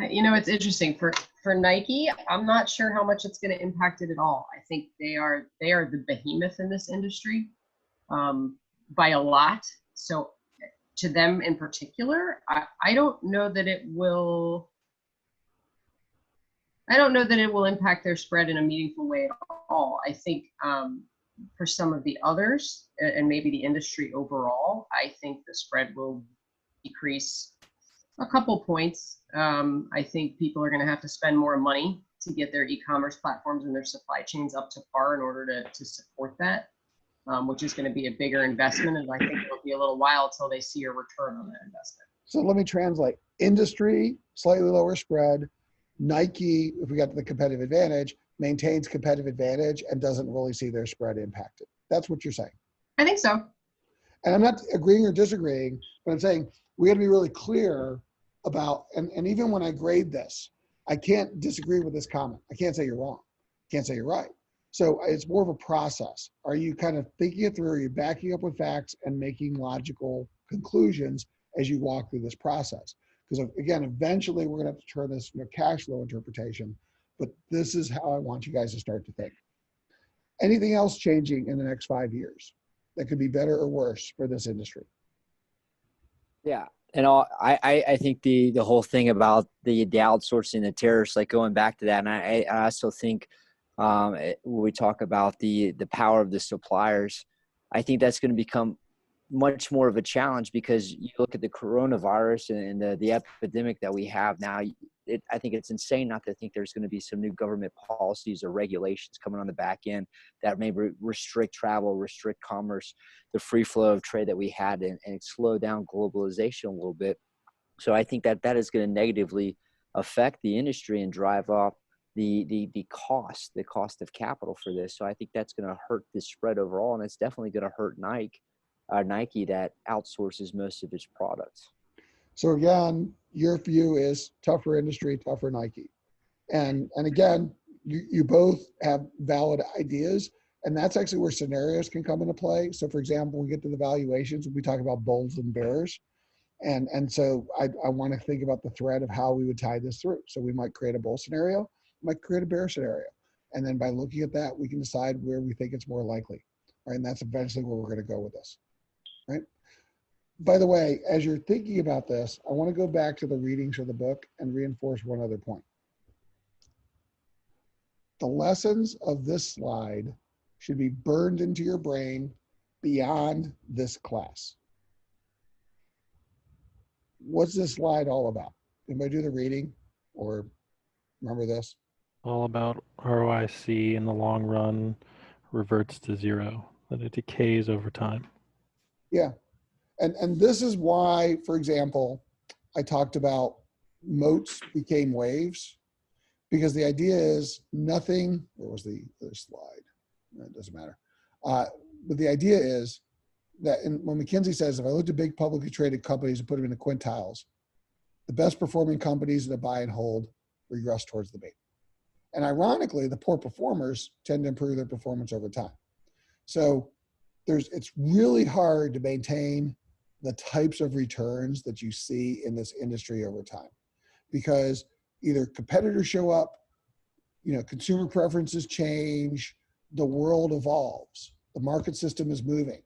You know, it's interesting for Nike. I'm not sure how much it's going to impact it at all. I think they are the behemoth in this industry by a lot. So to them in particular, I don't know that it will. I don't know that it will impact their spread in a meaningful way at all. I think for some of the others and maybe the industry overall, I think the spread will decrease a couple points. I think people are going to have to spend more money to get their e-commerce platforms and their supply chains up to par in order to support that, which is going to be a bigger investment. And I think it'll be a little while until they see a return on that investment. So let me translate. Industry, slightly lower spread. Nike, if we got to the competitive advantage, maintains competitive advantage and doesn't really see their spread impacted. That's what you're saying. I think so. And I'm not agreeing or disagreeing, but I'm saying we got to be really clear about, and even when I grade this, I can't disagree with this comment. I can't say you're wrong. I can't say you're right. So it's more of a process. Are you kind of thinking it through? Are you backing up with facts and making logical conclusions as you walk through this process? Because again, eventually we're going to have to turn this into a cash flow interpretation, but this is how I want you guys to start to think. Anything else changing in the next 5 years that could be better or worse for this industry? Yeah. And I think the whole thing about the outsourcing the tariffs, like going back to that, and I also think when we talk about the power of the suppliers, I think that's going to become much more of a challenge, because you look at the coronavirus and the epidemic that we have now. I think it's insane not to think there's going to be some new government policies or regulations coming on the back end that may restrict travel, restrict commerce, the free flow of trade that we had, and slow down globalization a little bit. So I think that is going to negatively affect the industry and drive up the cost of capital for this. So I think that's going to hurt the spread overall, and it's definitely going to hurt Nike that outsources most of its products. So again, your view is tougher industry, tougher Nike. And again, you both have valid ideas, and that's actually where scenarios can come into play. So for example, when we get to the valuations, we talk about bulls and bears. And so I want to think about the thread of how we would tie this through. So we might create a bull scenario, might create a bear scenario. And then by looking at that, we can decide where we think it's more likely. Right? And that's eventually where we're going to go with this. Right? By the way, as you're thinking about this, I want to go back to the readings of the book and reinforce one other point. The lessons of this slide should be burned into your brain beyond this class. What's this slide all about? Anybody do the reading or remember this? All about ROIC in the long run reverts to zero, that it decays over time. Yeah. And this is why, for example, I talked about moats became waves, because the idea is nothing, where was the other slide? It doesn't matter. But the idea is that when McKinsey says, if I looked at big publicly traded companies and put them into quintiles, the best performing companies that buy and hold regress towards the mean. And ironically, the poor performers tend to improve their performance over time. So it's really hard to maintain the types of returns that you see in this industry over time, because either competitors show up, consumer preferences change, the world evolves, the market system is moving,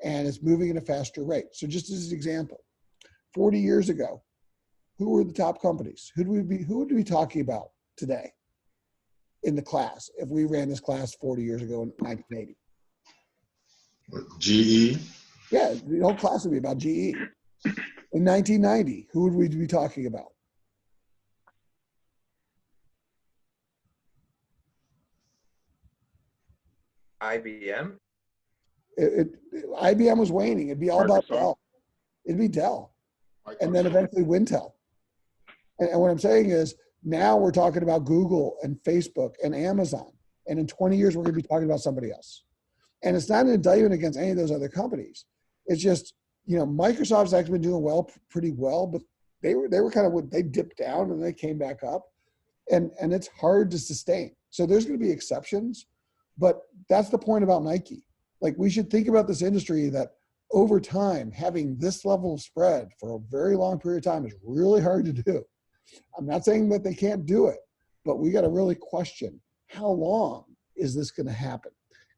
and it's moving at a faster rate. So just as an example, 40 years ago, who were the top companies? Who would we be talking about today in the class if we ran this class 40 years ago in 1980? GE. Yeah, the whole class would be about GE. In 1990, who would we be talking about? IBM. IBM was waning. It'd be all about Dell. It'd be Dell, and then eventually Wintel. And what I'm saying is, now we're talking about Google and Facebook and Amazon, and in 20 years we're going to be talking about somebody else. And it's not an indictment against any of those other companies. It's just, Microsoft's actually been doing pretty well, but they were kind of, they dipped down and they came back up, and it's hard to sustain. So there's going to be exceptions, but that's the point about Nike. Like, we should think about this industry that over time, having this level of spread for a very long period of time is really hard to do. I'm not saying that they can't do it, but we got to really question, how long is this going to happen?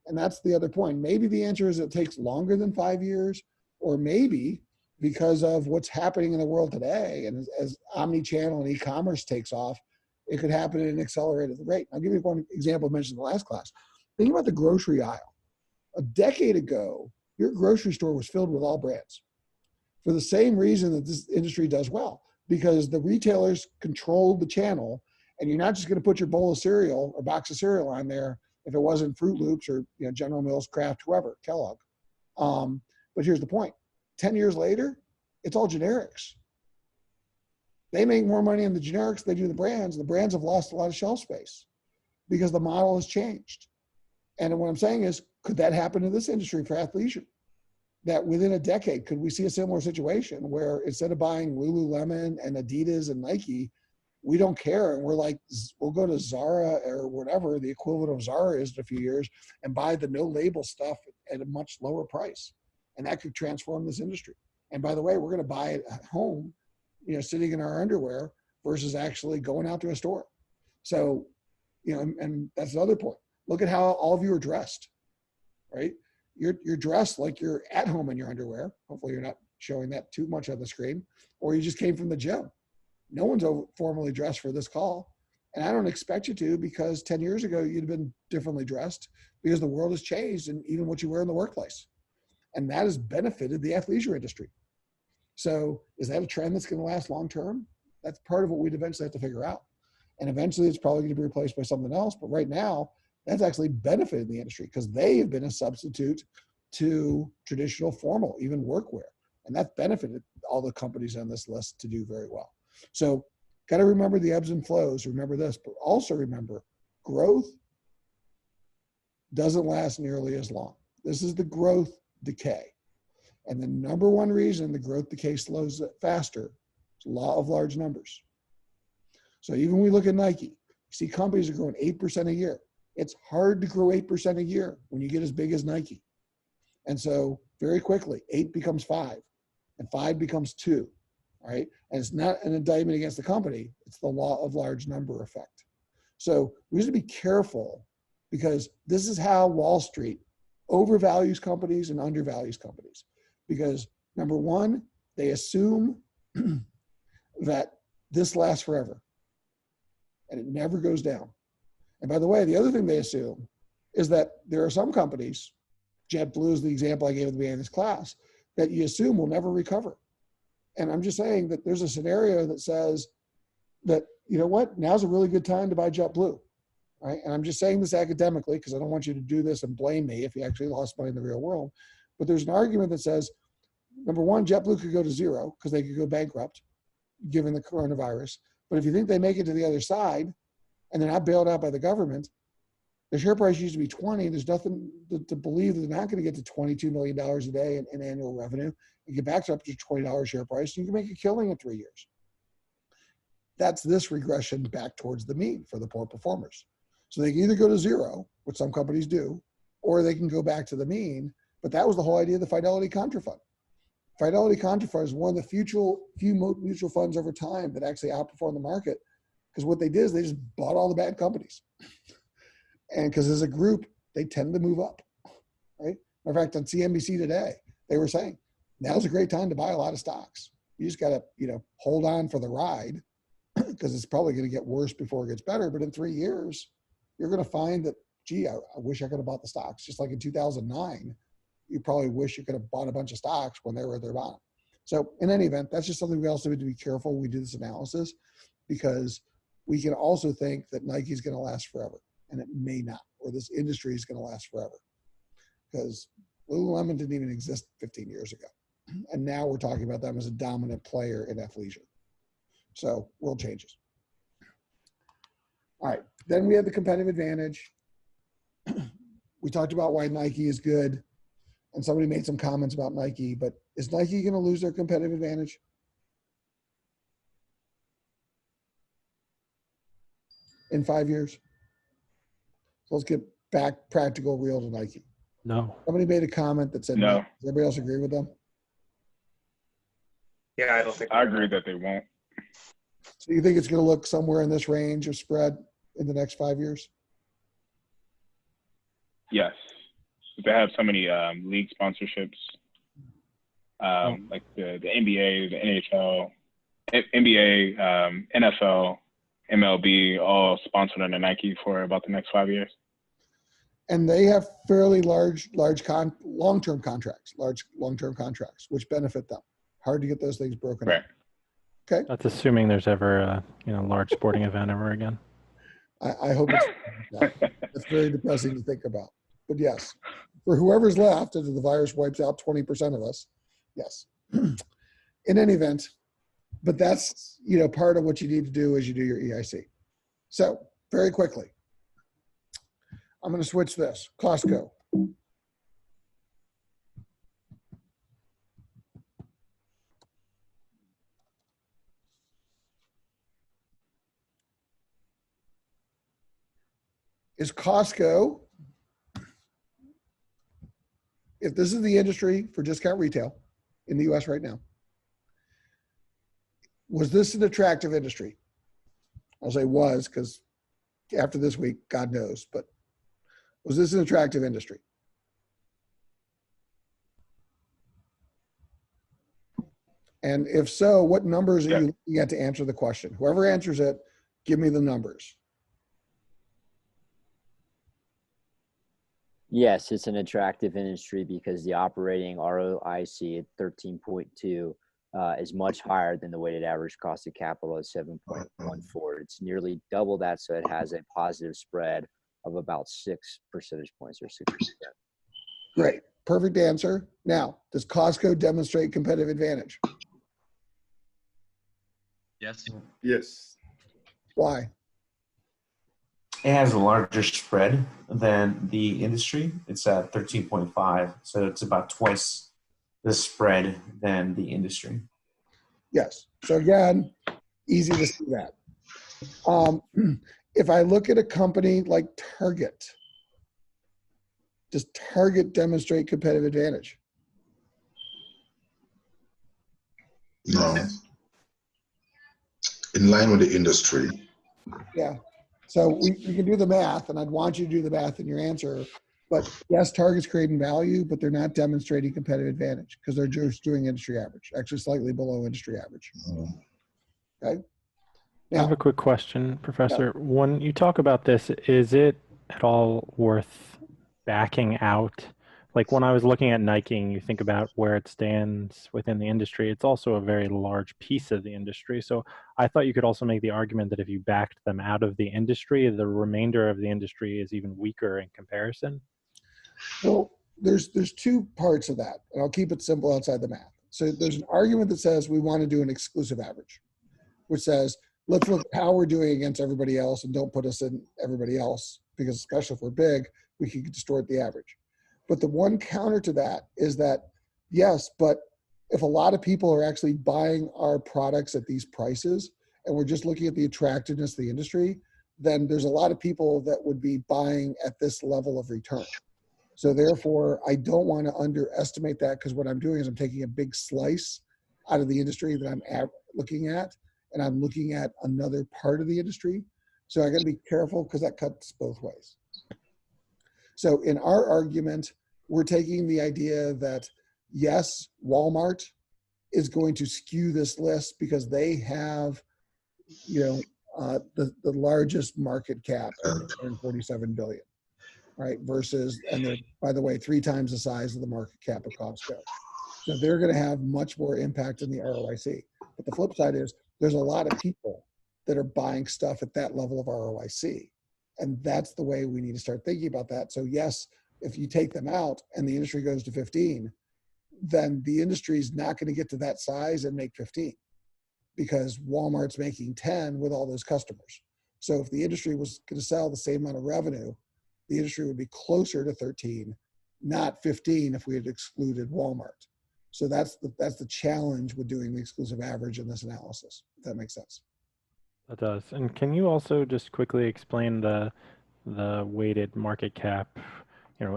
And that's the other point. Maybe the answer is it takes longer than 5 years, or maybe because of what's happening in the world today, and as omni-channel and e-commerce takes off, it could happen at an accelerated rate. I'll give you one example I mentioned in the last class. Think about the grocery aisle. A decade ago, your grocery store was filled with all brands for the same reason that this industry does well, because the retailers controlled the channel, and you're not just going to put your bowl of cereal or box of cereal on there if it wasn't Fruit Loops or General Mills, Kraft, whoever, Kellogg. But here's the point. 10 years later, it's all generics. They make more money in the generics than they do the brands. The brands have lost a lot of shelf space because the model has changed. And what I'm saying is, could that happen in this industry for athleisure? That within a decade, could we see a similar situation where instead of buying Lululemon and Adidas and Nike, we don't care, and we're like, we'll go to Zara or whatever the equivalent of Zara is in a few years and buy the no label stuff at a much lower price. And that could transform this industry. And by the way, we're going to buy it at home, sitting in our underwear versus actually going out to a store. So, and that's another point. Look at how all of you are dressed, right? You're dressed like you're at home in your underwear. Hopefully you're not showing that too much on the screen, or you just came from the gym. No one's formally dressed for this call. And I don't expect you to, because 10 years ago, you'd have been differently dressed because the world has changed, and even what you wear in the workplace. And that has benefited the athleisure industry. So is that a trend that's going to last long term? That's part of what we'd eventually have to figure out. And eventually it's probably going to be replaced by something else. But right now, that's actually benefited the industry because they have been a substitute to traditional formal, even workwear. And that's benefited all the companies on this list to do very well. So got to remember the ebbs and flows. Remember this, but also remember growth doesn't last nearly as long. This is the growth decay. And the number one reason the growth decay slows faster is law of large numbers. So even when we look at Nike, you see companies are growing 8% a year. It's hard to grow 8% a year when you get as big as Nike. And so very quickly, 8 becomes 5, and 5 becomes 2, right? And it's not an indictment against the company. It's the law of large number effect. So we have to be careful, because this is how Wall Street overvalues companies and undervalues companies. Because number one, they assume that this lasts forever, and it never goes down. And by the way, the other thing they assume is that there are some companies, JetBlue is the example I gave at the beginning of this class, that you assume will never recover. And I'm just saying that there's a scenario that says that, you know what, now's a really good time to buy JetBlue, right? And I'm just saying this academically because I don't want you to do this and blame me if you actually lost money in the real world. But there's an argument that says, number one, JetBlue could go to zero because they could go bankrupt given the coronavirus. But if you think they make it to the other side and they're not bailed out by the government, the share price used to be 20. There's nothing to believe that they're not going to get to $22 million a day in annual revenue and get back to up to $20 share price. You can make a killing in 3 years. That's this regression back towards the mean for the poor performers. So they can either go to zero, which some companies do, or they can go back to the mean. But that was the whole idea of the Fidelity Contra Fund. Fidelity Contra Fund is one of the few mutual funds over time that actually outperformed the market, because what they did is they just bought all the bad companies. And because as a group, they tend to move up, right? Matter of fact, on CNBC today, they were saying, now's a great time to buy a lot of stocks. You just got to, hold on for the ride, because it's probably going to get worse before it gets better. But in 3 years, you're going to find that, gee, I wish I could have bought the stocks. Just like in 2009, you probably wish you could have bought a bunch of stocks when they were at their bottom. So in any event, that's just something we also need to be careful when we do this analysis, because we can also think that Nike is going to last forever, and it may not, or this industry is going to last forever, because Lululemon didn't even exist 15 years ago. And now we're talking about them as a dominant player in athleisure. So world changes. All right, then we have the competitive advantage. We talked about why Nike is good, and somebody made some comments about Nike, but is Nike going to lose their competitive advantage? In 5 years? So let's get back practical, real to Nike. No. Somebody made a comment that said no. Does everybody else agree with them? Yeah, I don't think. I agree that they won't. So you think it's going to look somewhere in this range of spread in the next 5 years? Yes. They have so many league sponsorships, like the NBA, the NHL, NBA, NFL, MLB, all sponsored under Nike for about the next 5 years. And they have fairly long-term contracts, which benefit them. Hard to get those things broken up. Okay. That's assuming there's ever a large sporting event ever again. I hope it's not. That's very depressing to think about. But yes, for whoever's left, after the virus wipes out 20% of us, yes. In any event, but that's part of what you need to do as you do your EIC. So very quickly, I'm going to switch this. Costco. Is Costco, if this is the industry for discount retail in the US right now, was this an attractive industry? I'll say was, because after this week, God knows, but was this an attractive industry? And if so, what numbers are you looking at to answer the question? Whoever answers it, give me the numbers. Yes, it's an attractive industry because the operating ROIC at 13.2 is much higher than the weighted average cost of capital at 7.14. It's nearly double that, so it has a positive spread of about 6 percentage points or 6%. Great. Perfect answer. Now, does Costco demonstrate competitive advantage? Yes. Yes. Why? It has a larger spread than the industry. It's at 13.5, so it's about twice the spread than the industry. Yes. So again, easy to see that. If I look at a company like Target, does Target demonstrate competitive advantage? No. In line with the industry. Yeah. So we can do the math, and I'd want you to do the math in your answer. But yes, Target's creating value, but they're not demonstrating competitive advantage because they're just doing industry average, actually slightly below industry average. Okay. Now, I have a quick question, Professor. Yeah. When you talk about this, is it at all worth backing out? Like when I was looking at Nike, and you think about where it stands within the industry, it's also a very large piece of the industry. So I thought you could also make the argument that if you backed them out of the industry, the remainder of the industry is even weaker in comparison. Well, there's two parts of that, and I'll keep it simple outside the math. So there's an argument that says we want to do an exclusive average, which says, let's look at how we're doing against everybody else and don't put us in everybody else, because especially if we're big, we can distort the average. But the one counter to that is that, yes, but if a lot of people are actually buying our products at these prices, and we're just looking at the attractiveness of the industry, then there's a lot of people that would be buying at this level of return. So therefore, I don't want to underestimate that, because what I'm doing is I'm taking a big slice out of the industry that I'm looking at, and I'm looking at another part of the industry. So I got to be careful, because that cuts both ways. So in our argument, we're taking the idea that, yes, Walmart is going to skew this list because they have, the largest market cap, 147 billion. right? Versus, and they're, by the way, 3 times the size of the market cap of Costco. So they're going to have much more impact in the ROIC. But the flip side is there's a lot of people that are buying stuff at that level of ROIC. And that's the way we need to start thinking about that. So yes, if you take them out and the industry goes to 15, then the industry is not going to get to that size and make 15 because Walmart's making 10 with all those customers. So if the industry was going to sell the same amount of revenue, the industry would be closer to 13, not 15 if we had excluded Walmart. So that's the challenge with doing the exclusive average in this analysis, if that makes sense. That does. And can you also just quickly explain the weighted market cap,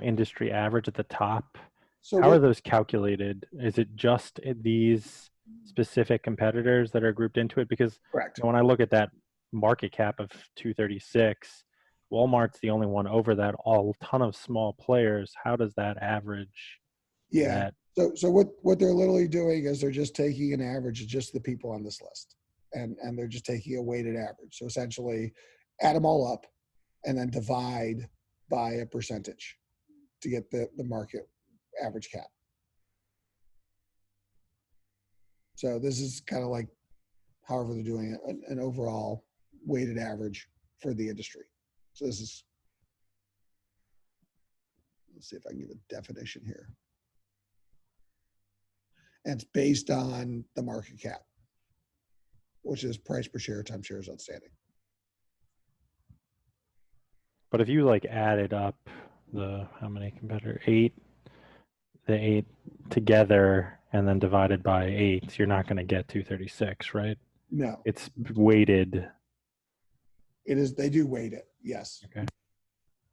industry average at the top? So how are those calculated? Is it just these specific competitors that are grouped into it? Because correct. When I look at that market cap of 236, Walmart's the only one over that, all ton of small players. How does that average? Yeah. So what they're literally doing is they're just taking an average of just the people on this list. And they're just taking a weighted average. So essentially add them all up and then divide by a percentage to get the market average cap. So this is kind of like however they're doing it, an overall weighted average for the industry. So this is, let's see if I can give a definition here. And it's based on the market cap, which is price per share times shares outstanding. But if you added up how many competitors, the 8 together and then divided by 8, you're not going to get 236, right? No. It's weighted. It is, they do weight it, yes. Okay.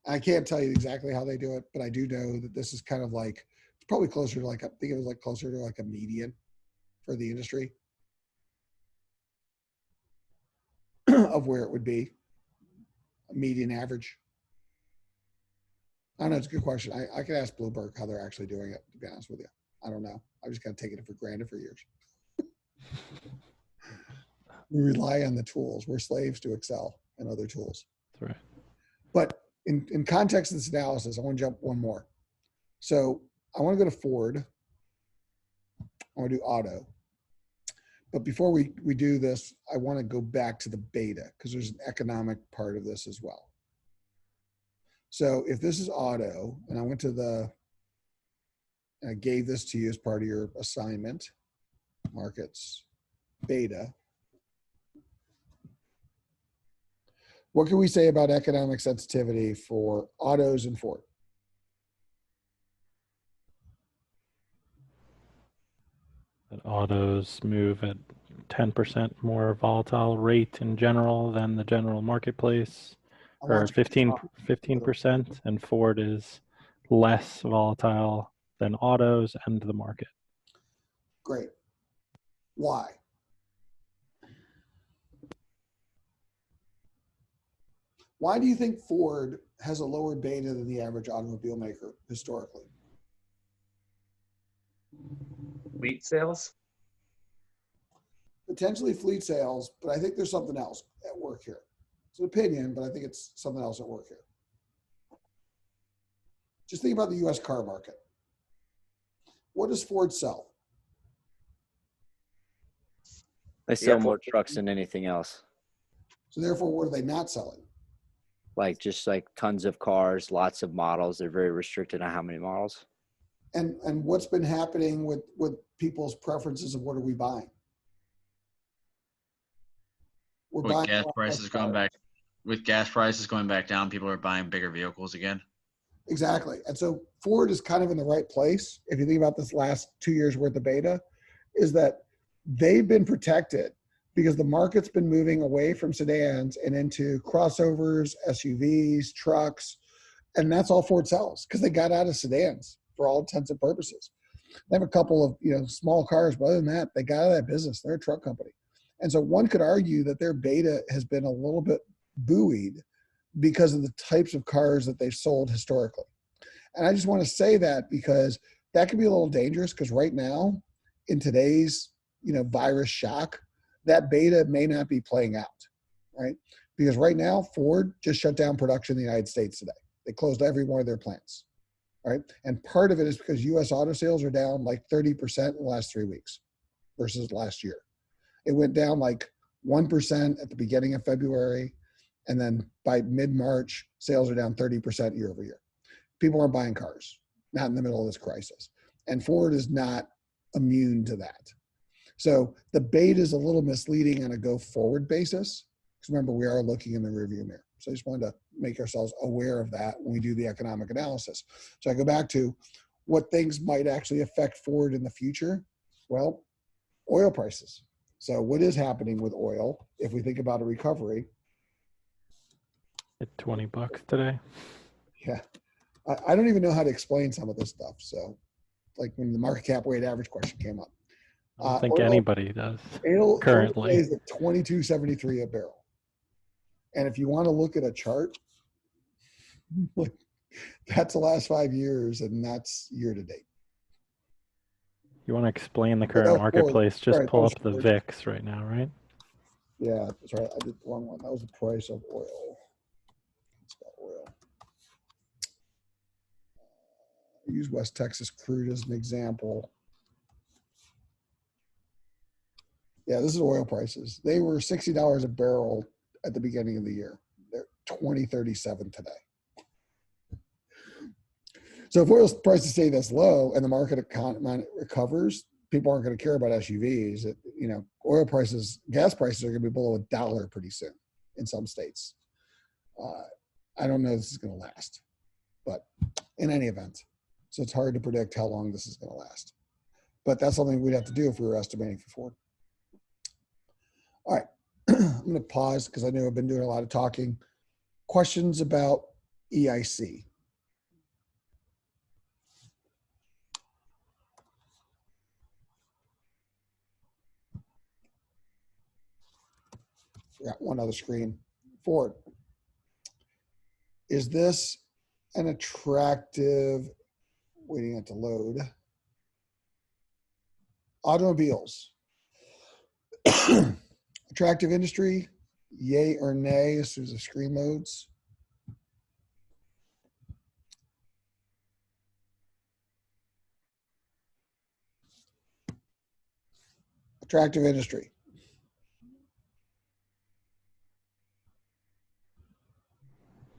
I can't tell you exactly how they do it, but I do know that this is kind of it's probably closer to I think it was closer to a median for the industry of where it would be, a median average. I don't know, it's a good question. I could ask Bloomberg how they're actually doing it, to be honest with you. I don't know. I just kind of taken it for granted for years. We rely on the tools. We're slaves to Excel and other tools. That's right. But in context of this analysis, I want to jump one more. So I want to go to Ford. I want to do auto. But before we do this, I want to go back to the beta because there's an economic part of this as well. So if this is auto, and I went to I gave this to you as part of your assignment, markets, beta. What can we say about economic sensitivity for autos and Ford? That autos move at 10% more volatile rate in general than the general marketplace, or 15%, and Ford is less volatile than autos and the market. Great. Why? Why do you think Ford has a lower beta than the average automobile maker historically? Fleet sales? Potentially fleet sales, but I think there's something else at work here. It's an opinion, but I think it's something else at work here. Just think about the U.S. car market. What does Ford sell? They sell more trucks than anything else. So therefore, what are they not selling? Just tons of cars, lots of models. They're very restricted on how many models. And what's been happening with people's preferences of what are we buying? With gas prices going back down, people are buying bigger vehicles again. Exactly. And so Ford is kind of in the right place. If you think about this last 2 years worth of beta, is that they've been protected because the market's been moving away from sedans and into crossovers, SUVs, trucks, and that's all Ford sells because they got out of sedans for all intents and purposes. They have a couple of small cars, but other than that, they got out of that business. They're a truck company. And so one could argue that their beta has been a little bit buoyed because of the types of cars that they've sold historically. And I just want to say that because that can be a little dangerous because right now, in today's virus shock, that beta may not be playing out, right? Because right now, Ford just shut down production in the United States today. They closed every one of their plants, right? And part of it is because U.S. auto sales are down like 30% in the last 3 weeks versus last year. It went down like 1% at the beginning of February, and then by mid-March, sales are down 30% year over year. People aren't buying cars, not in the middle of this crisis. And Ford is not immune to that. So the beta is a little misleading on a go-forward basis, because remember, we are looking in the rearview mirror. So I just wanted to make ourselves aware of that when we do the economic analysis. So I go back to what things might actually affect Ford in the future. Well, oil prices. So what is happening with oil if we think about a recovery? At $20 today. Yeah. I don't even know how to explain some of this stuff. So like when the market cap weighted average question came up. I don't think oil, anybody does oil currently. is at $22.73 a barrel. And if you want to look at a chart, that's the last 5 years, and that's year to date. You want to explain the current marketplace, just Sorry, pull up the VIX right now, right? Yeah, that's right. I did the wrong one. That was the price of oil. It's about oil. I use West Texas crude as an example. Yeah, this is oil prices. They were $60 a barrel at the beginning of the year. They're $20.37 today. So if oil prices stay this low and the market recovers, people aren't going to care about SUVs. Oil prices, gas prices are going to be below $1 pretty soon in some states. I don't know if this is going to last, but in any event, so it's hard to predict how long this is going to last. But that's something we'd have to do if we were estimating for Ford. All right, I'm going to pause because I know I've been doing a lot of talking. Questions about EIC? Got one other screen. Ford. Is this an attractive, waiting it to load, automobiles? Attractive industry, yay or nay as soon as the screen loads? Attractive industry.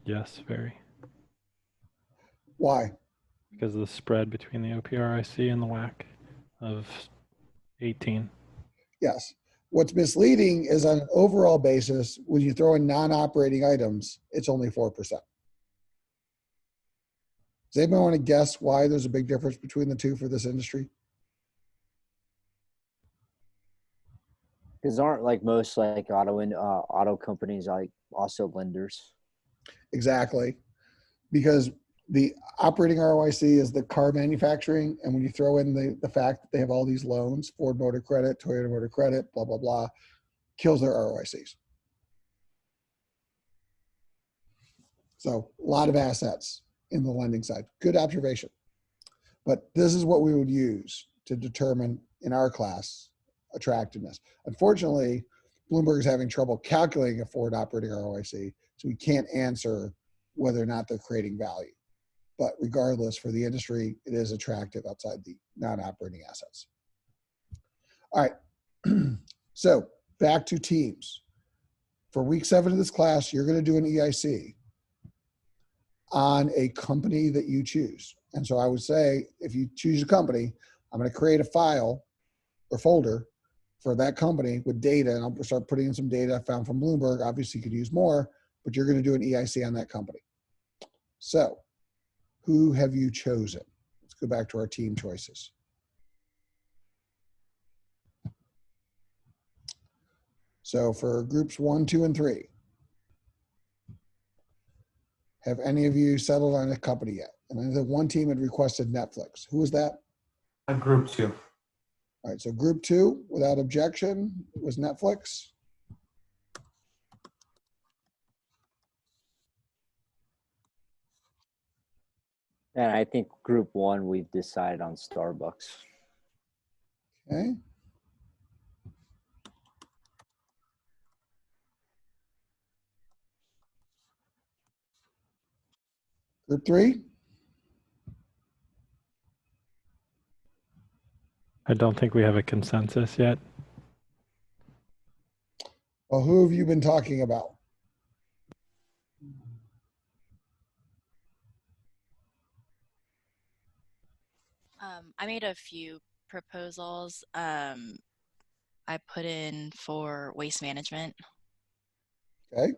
Yes, very. Why? Because of the spread between the OPRIC and the WAC of 18. Yes. What's misleading is on an overall basis, when you throw in non-operating items, it's only 4%. Does anybody want to guess why there's a big difference between the two for this industry? Because aren't like most like auto companies like also lenders? Exactly. Because the operating ROIC is the car manufacturing, and when you throw in the fact that they have all these loans, Ford Motor Credit, Toyota Motor Credit, blah, blah, blah, kills their ROICs. So a lot of assets in the lending side. Good observation. But this is what we would use to determine in our class attractiveness. Unfortunately, Bloomberg is having trouble calculating a Ford operating ROIC, so we can't answer whether or not they're creating value. But regardless, for the industry, it is attractive outside the non-operating assets. All right, so back to teams. For week 7 of this class, you're going to do an EIC on a company that you choose. And so I would say, if you choose a company, I'm going to create a file or folder for that company with data, and I'll start putting in some data I found from Bloomberg. Obviously, you could use more, but you're going to do an EIC on that company. So who have you chosen? Let's go back to our team choices. So for groups 1, 2, and 3, have any of you settled on a company yet? And I know that one team had requested Netflix. Who was that? Group 2. All right, so group 2, without objection, was Netflix. And I think group 1, we've decided on Starbucks. Okay. Group 3? I don't think we have a consensus yet. Well, who have you been talking about? I made a few proposals. I put in for waste management. Okay.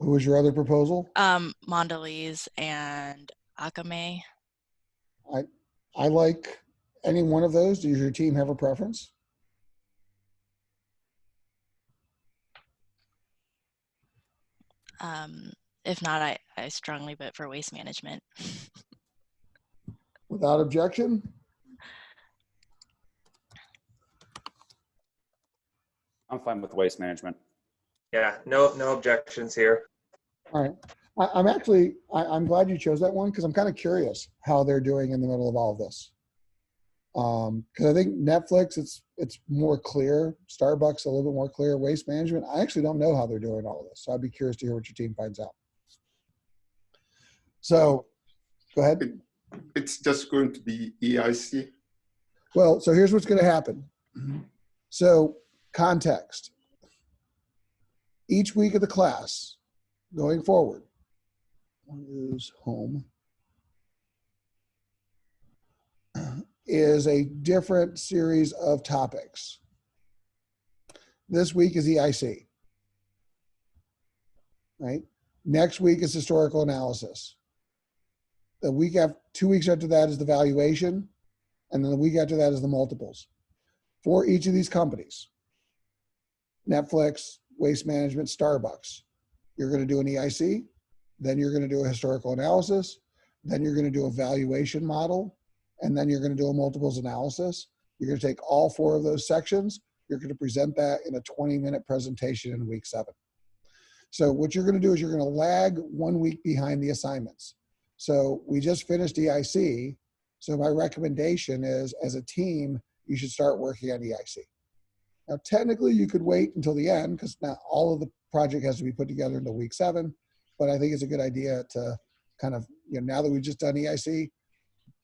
Who was your other proposal? Mondelez and Akame. I like any one of those. Does your team have a preference? If not, I strongly vote for waste management. Without objection? I'm fine with waste management. Yeah, no objections here. All right. I'm glad you chose that one because I'm kind of curious how they're doing in the middle of all of this. Because I think Netflix, it's more clear. Starbucks, a little bit more clear. Waste management, I actually don't know how they're doing all of this. So I'd be curious to hear what your team finds out. So go ahead. It's just going to be EIC. Well, so here's what's going to happen. So context. Each week of the class going forward, is home, is a different series of topics. This week is EIC, right? Next week is historical analysis. The week after, 2 weeks after that is the valuation, and then the week after that is the multiples. For each of these companies, Netflix, Waste Management, Starbucks, you're going to do an EIC, then you're going to do a historical analysis, then you're going to do a valuation model, and then you're going to do a multiples analysis. You're going to take all 4 of those sections. You're going to present that in a 20-minute presentation in week 7. So what you're going to do is you're going to lag 1 week behind the assignments. So we just finished EIC. So my recommendation is, as a team, you should start working on EIC. Now, technically, you could wait until the end because not all of the project has to be put together until week 7. But I think it's a good idea to kind of, now that we've just done EIC,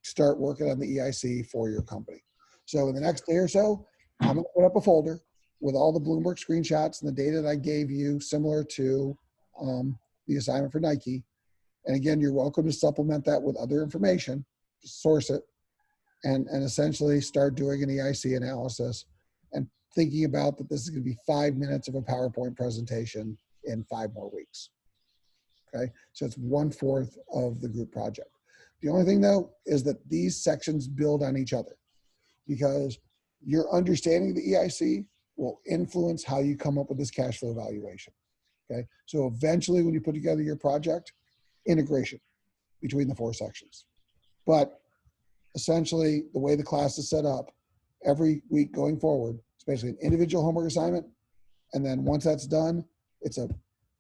start working on the EIC for your company. So in the next day or so, I'm going to put up a folder with all the Bloomberg screenshots and the data that I gave you, similar to the assignment for Nike. And again, you're welcome to supplement that with other information, just source it, and essentially start doing an EIC analysis and thinking about that this is going to be 5 minutes of a PowerPoint presentation in 5 more weeks. Okay, so it's 1/4 of the group project. The only thing though is that these sections build on each other because your understanding of the EIC will influence how you come up with this cash flow valuation. Okay, so eventually when you put together your project, integration between the 4 sections. But essentially the way the class is set up, every week going forward, it's basically an individual homework assignment. And then once that's done, it's a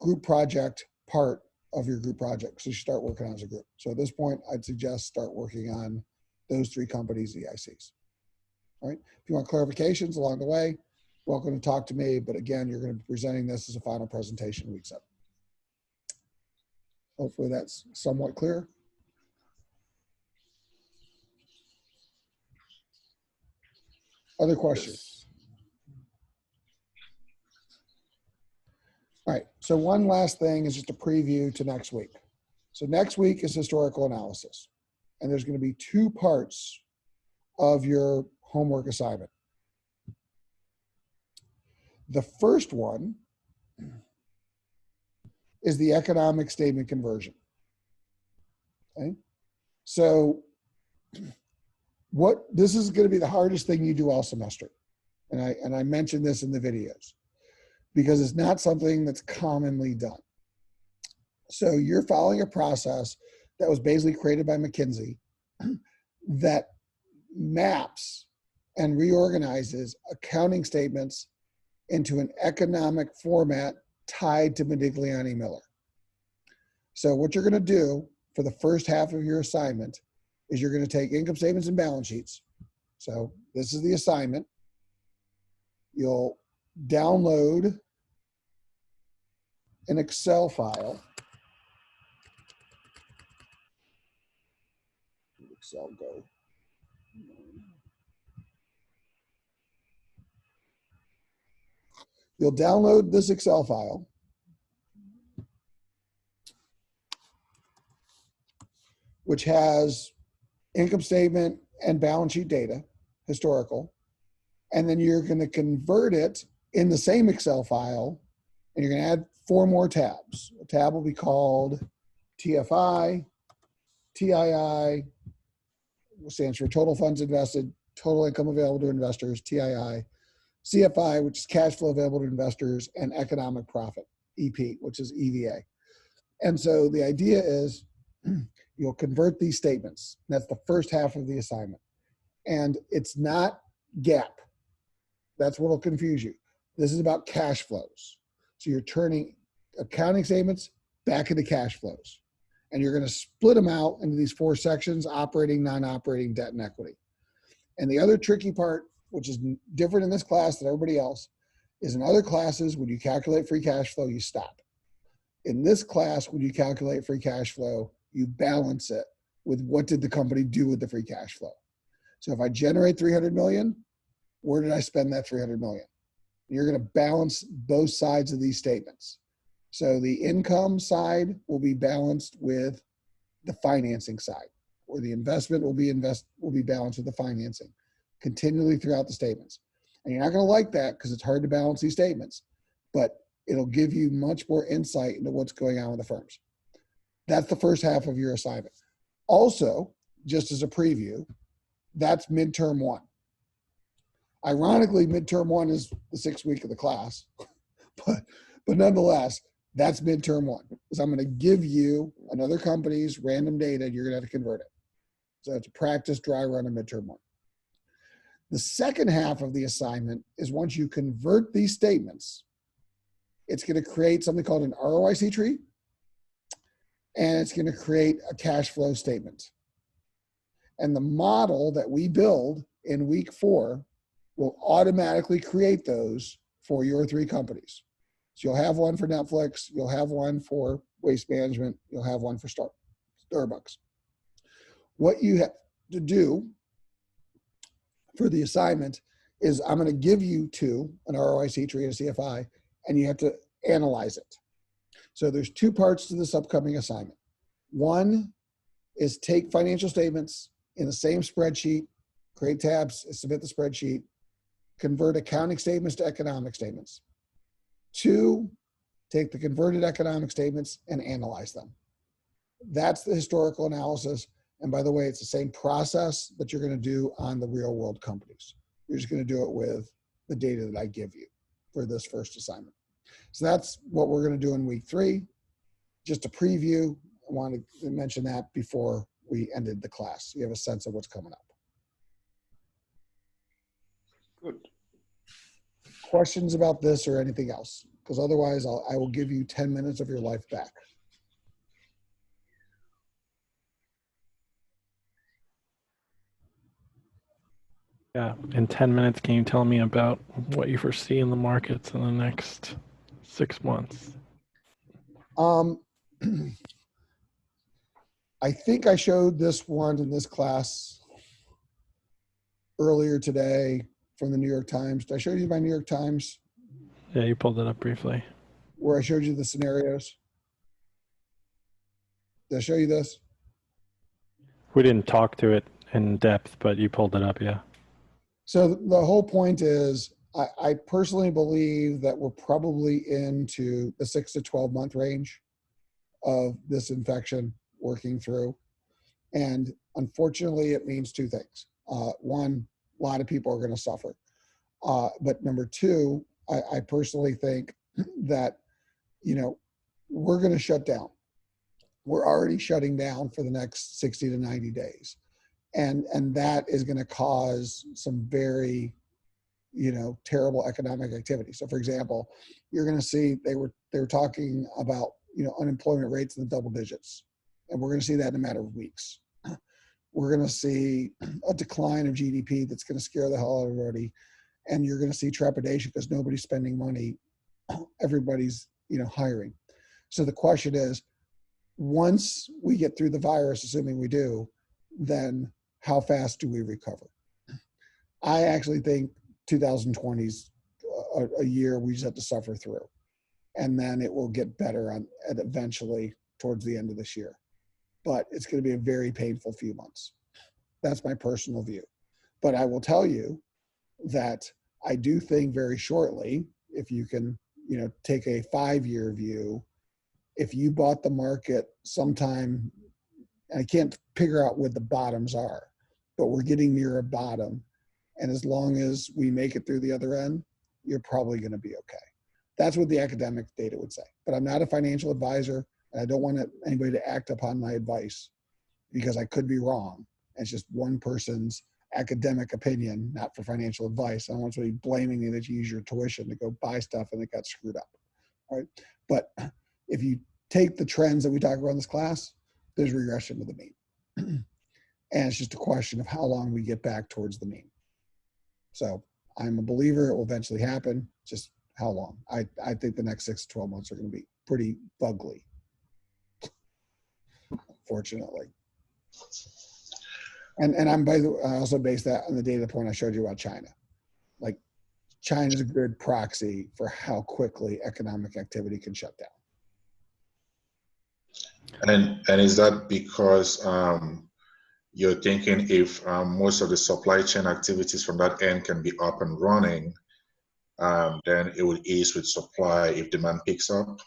group project part of your group project. So you start working on as a group. So at this point, I'd suggest start working on those 3 companies' EICs. All right. If you want clarifications along the way, welcome to talk to me. But again, you're going to be presenting this as a final presentation week 7. Hopefully that's somewhat clear. Other questions? All right, so one last thing is just a preview to next week. So next week is historical analysis, and there's going to be 2 parts of your homework assignment. The first one is the economic statement conversion. Okay, so this is going to be the hardest thing you do all semester, and I mentioned this in the videos, because it's not something that's commonly done. So you're following a process that was basically created by McKinsey that maps and reorganizes accounting statements into an economic format tied to Modigliani Miller. So what you're going to do for the first half of your assignment is you're going to take income statements and balance sheets. So this is the assignment. You'll download an Excel file. Excel go. You'll download this Excel file. Which has income statement and balance sheet data, historical. And then you're going to convert it in the same Excel file, and you're going to add 4 more tabs. A tab will be called TFI, TII, which stands for total funds invested, total income available to investors, TII, CFI, which is cash flow available to investors, and economic profit, EP, which is EVA. And so the idea is you'll convert these statements. That's the first half of the assignment. And it's not GAAP. That's what will confuse you. This is about cash flows. So you're turning accounting statements back into cash flows. And you're going to split them out into these 4 sections: operating, non-operating, debt, and equity. And the other tricky part, which is different in this class than everybody else, is in other classes, when you calculate free cash flow, you stop. In this class, when you calculate free cash flow, you balance it with what did the company do with the free cash flow. So if I generate 300 million, where did I spend that 300 million? You're going to balance both sides of these statements. So the income side will be balanced with the financing side, or the investment will be balanced with the financing continually throughout the statements. And you're not going to like that because it's hard to balance these statements, but it'll give you much more insight into what's going on with the firms. That's the first half of your assignment. Also, just as a preview, that's midterm 1. Ironically, midterm 1 is the 6th week of the class, but nonetheless, that's midterm 1. Because I'm going to give you another company's random data, and you're going to have to convert it. So it's a practice dry run of midterm 1. The second half of the assignment is once you convert these statements, it's going to create something called an ROIC tree, and it's going to create a cash flow statement. And the model that we build in week 4 will automatically create those for your 3 companies. So you'll have one for Netflix, you'll have one for Waste Management, you'll have one for Starbucks. What you have to do for the assignment is I'm going to give you 2, an ROIC tree and a CFI, and you have to analyze it. So there's 2 parts to this upcoming assignment. One is take financial statements in the same spreadsheet, create tabs, submit the spreadsheet, convert accounting statements to economic statements. 2, take the converted economic statements and analyze them. That's the historical analysis. And by the way, it's the same process that you're going to do on the real world companies. You're just going to do it with the data that I give you for this first assignment. So that's what we're going to do in week 3. Just a preview. I wanted to mention that before we ended the class. You have a sense of what's coming up. Good. Questions about this or anything else? Because otherwise I will give you 10 minutes of your life back. Yeah, in 10 minutes, can you tell me about what you foresee in the markets in the next 6 months? I think I showed this one in this class earlier today from the New York Times. Did I show you my New York Times? Yeah, you pulled it up briefly. Where I showed you the scenarios? Did I show you this? We didn't talk to it in depth, but you pulled it up, yeah. So the whole point is I personally believe that we're probably into the 6 to 12 month range of this infection working through. And unfortunately, it means 2 things. One, a lot of people are going to suffer. But number 2, I personally think that, we're going to shut down. We're already shutting down for the next 60 to 90 days. And that is going to cause some very, terrible economic activity. So for example, you're going to see they were talking about, unemployment rates in the double digits. And we're going to see that in a matter of weeks. We're going to see a decline of GDP that's going to scare the hell out of everybody. And you're going to see trepidation because nobody's spending money. Everybody's, hiring. So the question is, once we get through the virus, assuming we do, then how fast do we recover? I actually think 2020 is a year we just have to suffer through, and then it will get better eventually towards the end of this year. But it's going to be a very painful few months. That's my personal view. But I will tell you that I do think very shortly, if you can, take a 5-year view, if you bought the market sometime, I can't figure out what the bottoms are, but we're getting near a bottom. And as long as we make it through the other end, you're probably going to be okay. That's what the academic data would say. But I'm not a financial advisor, and I don't want anybody to act upon my advice because I could be wrong. It's just one person's academic opinion, not for financial advice. I don't want somebody blaming you that you use your tuition to go buy stuff and it got screwed up. All right. But if you take the trends that we talk about in this class, there's regression to the mean. And it's just a question of how long we get back towards the mean. So I'm a believer it will eventually happen. Just how long? I think the next 6 to 12 months are going to be pretty ugly, fortunately. And I also base that on the data point I showed you about China. Like, China is a good proxy for how quickly economic activity can shut down. And is that because you're thinking if most of the supply chain activities from that end can be up and running, then it will ease with supply if demand picks up?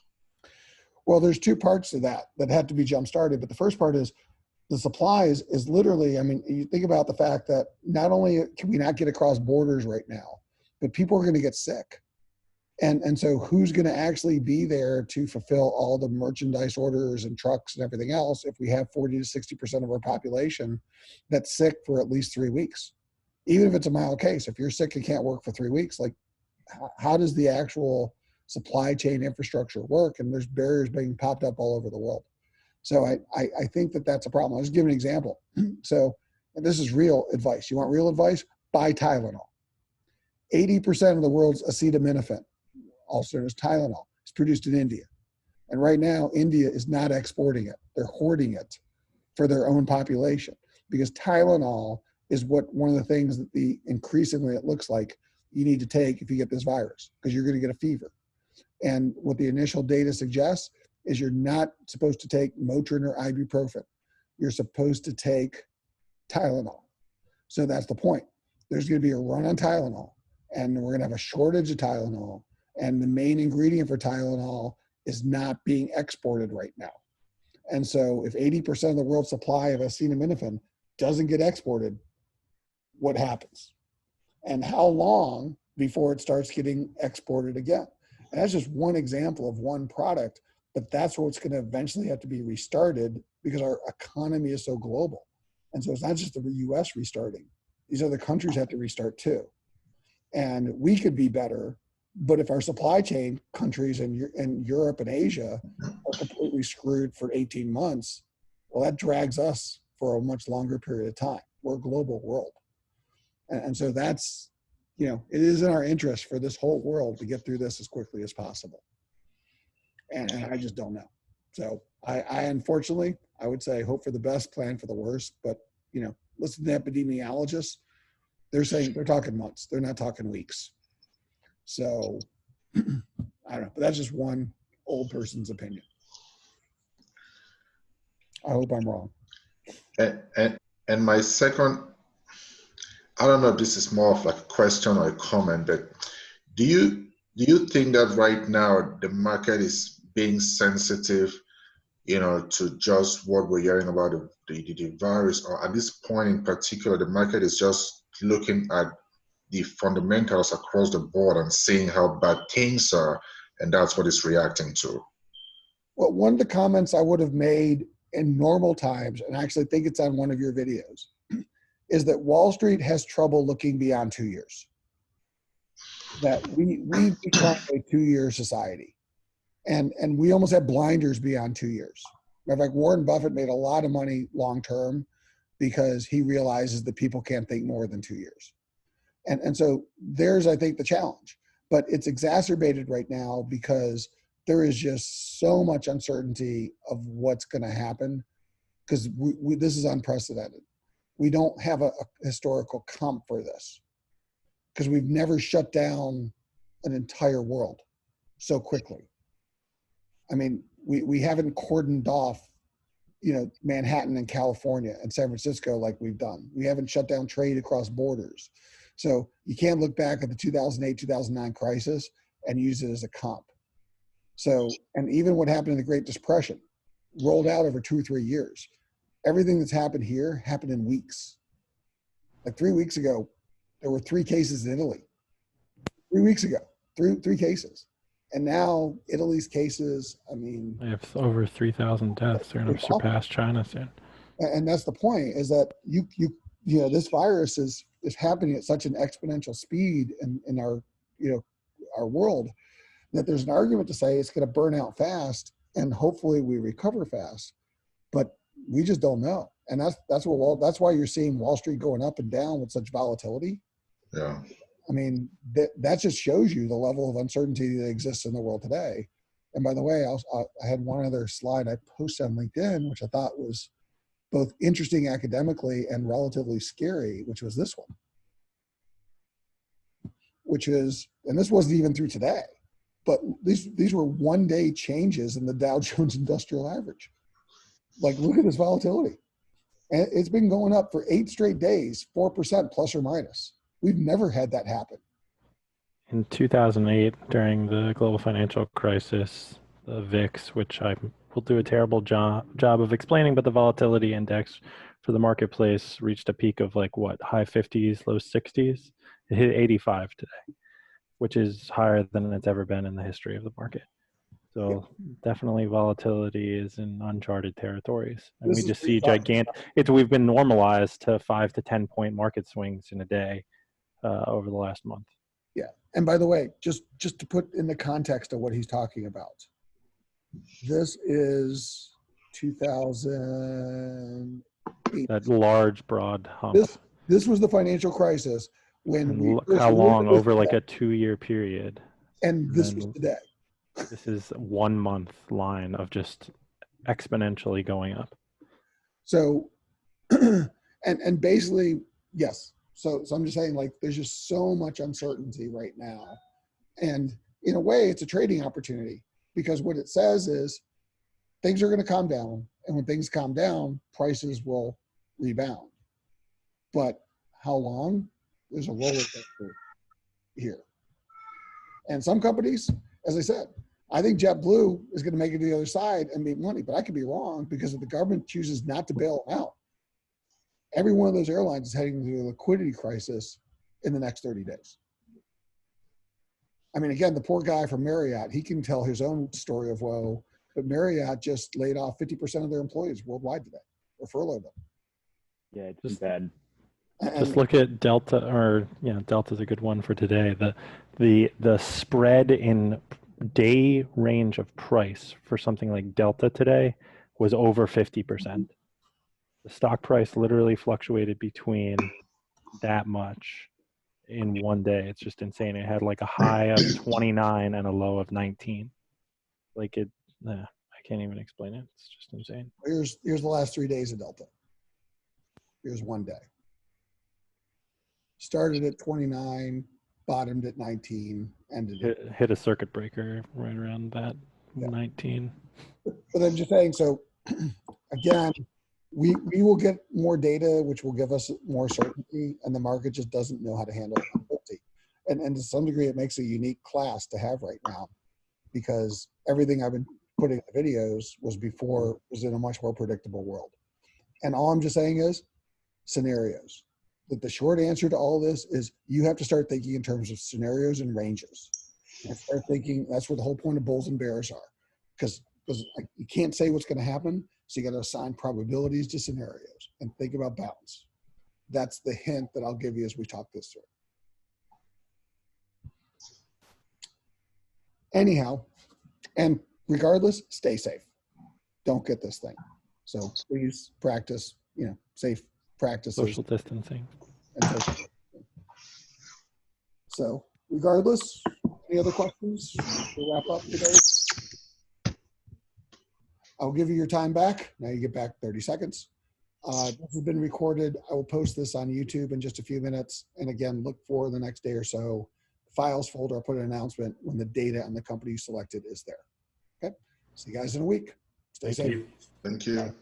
Well, there's 2 parts to that have to be jump-started. But the first part is the supplies is literally, I mean, you think about the fact that not only can we not get across borders right now, but people are going to get sick. And so who's going to actually be there to fulfill all the merchandise orders and trucks and everything else if we have 40 to 60% of our population that's sick for at least 3 weeks? Even if it's a mild case, if you're sick and can't work for 3 weeks, like, how does the actual supply chain infrastructure work? And there's barriers being popped up all over the world. So I think that that's a problem. I'll just give an example. So, and this is real advice. You want real advice? Buy Tylenol. 80% of the world's acetaminophen, also known as Tylenol, is produced in India. And right now, India is not exporting it. They're hoarding it for their own population because Tylenol is one of the things that increasingly it looks like you need to take if you get this virus because you're going to get a fever. And what the initial data suggests is you're not supposed to take Motrin or ibuprofen. You're supposed to take Tylenol. So that's the point. There's going to be a run on Tylenol, and we're going to have a shortage of Tylenol. And the main ingredient for Tylenol is not being exported right now. And so if 80% of the world's supply of acetaminophen doesn't get exported, what happens? And how long before it starts getting exported again? And that's just one example of one product, but that's what's going to eventually have to be restarted because our economy is so global. And so it's not just the US restarting. These other countries have to restart too. And we could be better, but if our supply chain countries in Europe and Asia are completely screwed for 18 months, well, that drags us for a much longer period of time. We're a global world. And so that's, it is in our interest for this whole world to get through this as quickly as possible. And I just don't know. So I unfortunately, I would say hope for the best, plan for the worst, but, listen to epidemiologists. They're saying they're talking months. They're not talking weeks. So I don't know, but that's just one old person's opinion. I hope I'm wrong. And my second, I don't know if this is more of like a question or a comment, but do you think that right now the market is being sensitive, to just what we're hearing about the virus, or at this point in particular, the market is just looking at the fundamentals across the board and seeing how bad things are, and that's what it's reacting to? Well, one of the comments I would have made in normal times, and I actually think it's on one of your videos, is that Wall Street has trouble looking beyond 2 years. That we've become a 2-year society. And we almost have blinders beyond 2 years. Matter of fact, Warren Buffett made a lot of money long term because he realizes that people can't think more than 2 years. And so there's, I think, the challenge. But it's exacerbated right now because there is just so much uncertainty of what's going to happen because this is unprecedented. We don't have a historical comp for this because we've never shut down an entire world so quickly. I mean, we haven't cordoned off, Manhattan and California and San Francisco like we've done. We haven't shut down trade across borders. So you can't look back at the 2008, 2009 crisis and use it as a comp. So, and even what happened in the Great Depression rolled out over 2 or 3 years. Everything that's happened here happened in weeks. Like 3 weeks ago, there were 3 cases in Italy. 3 weeks ago, three cases. And now Italy's cases, I mean, They have over 3,000 deaths. They're going to surpass China soon. And that's the point, is that this virus is happening at such an exponential speed in our, our world, that there's an argument to say it's going to burn out fast and hopefully we recover fast, but we just don't know. And that's why you're seeing Wall Street going up and down with such volatility. Yeah. I mean, that just shows you the level of uncertainty that exists in the world today. And by the way, I had one other slide I posted on LinkedIn, which I thought was both interesting academically and relatively scary, which was this one, which is, and this wasn't even through today, but these were one-day changes in the Dow Jones Industrial Average. Like, look at this volatility. And it's been going up for 8 straight days, 4% plus or minus. We've never had that happen. In 2008, during the global financial crisis, the VIX, which I will do a terrible job of explaining, but the volatility index for the marketplace reached a peak of high 50s, low 60s. It hit 85 today, which is higher than it's ever been in the history of the market. So definitely volatility is in uncharted territories. And we just see gigantic, we've been normalized to 5 to 10 point market swings in a day over the last month. Yeah. And by the way, just to put in the context of what he's talking about, this is 2008. That large, broad hump. This was the financial crisis when look how long over a 2-year period. And this was today. This is 1 month line of just exponentially going up. So, and basically, yes. So I'm just saying, there's just so much uncertainty right now. And in a way, it's a trading opportunity, because what it says is things are going to calm down. And when things calm down, prices will rebound. But how long? There's a roller coaster here. And some companies, as I said, I think JetBlue is going to make it to the other side and make money, but I could be wrong, because if the government chooses not to bail them out, every one of those airlines is heading into a liquidity crisis in the next 30 days. I mean, again, the poor guy from Marriott, he can tell his own story of woe, but Marriott just laid off 50% of their employees worldwide today, or furloughed them. Yeah, it's just bad. Just look at Delta, or Delta's a good one for today. The spread in day range of price for something like Delta today was over 50%. The stock price literally fluctuated between that much in one day. It's just insane. It had a high of 29 and a low of 19. I can't even explain it. It's just insane. Here's the last 3 days of Delta. Here's one day. Started at 29, bottomed at 19, ended hit a circuit breaker right around that 19. But I'm just saying, so again, we will get more data, which will give us more certainty, and the market just doesn't know how to handle uncertainty. And to some degree, it makes a unique class to have right now, because everything I've been putting in the videos was in a much more predictable world. And all I'm just saying is scenarios. That the short answer to all this is you have to start thinking in terms of scenarios and ranges. And start thinking, that's where the whole point of bulls and bears are. Because you can't say what's going to happen, so you got to assign probabilities to scenarios and think about balance. That's the hint that I'll give you as we talk this through. Anyhow, and regardless, stay safe. Don't get this thing. So please practice, safe practices. Social distancing. So regardless, any other questions to wrap up today? I'll give you your time back. Now you get back 30 seconds. This has been recorded. I will post this on YouTube in just a few minutes. And again, look for the next day or so. Files folder, I'll put an announcement when the data on the company you selected is there. Okay. See you guys in a week. Stay safe. you. Thank you.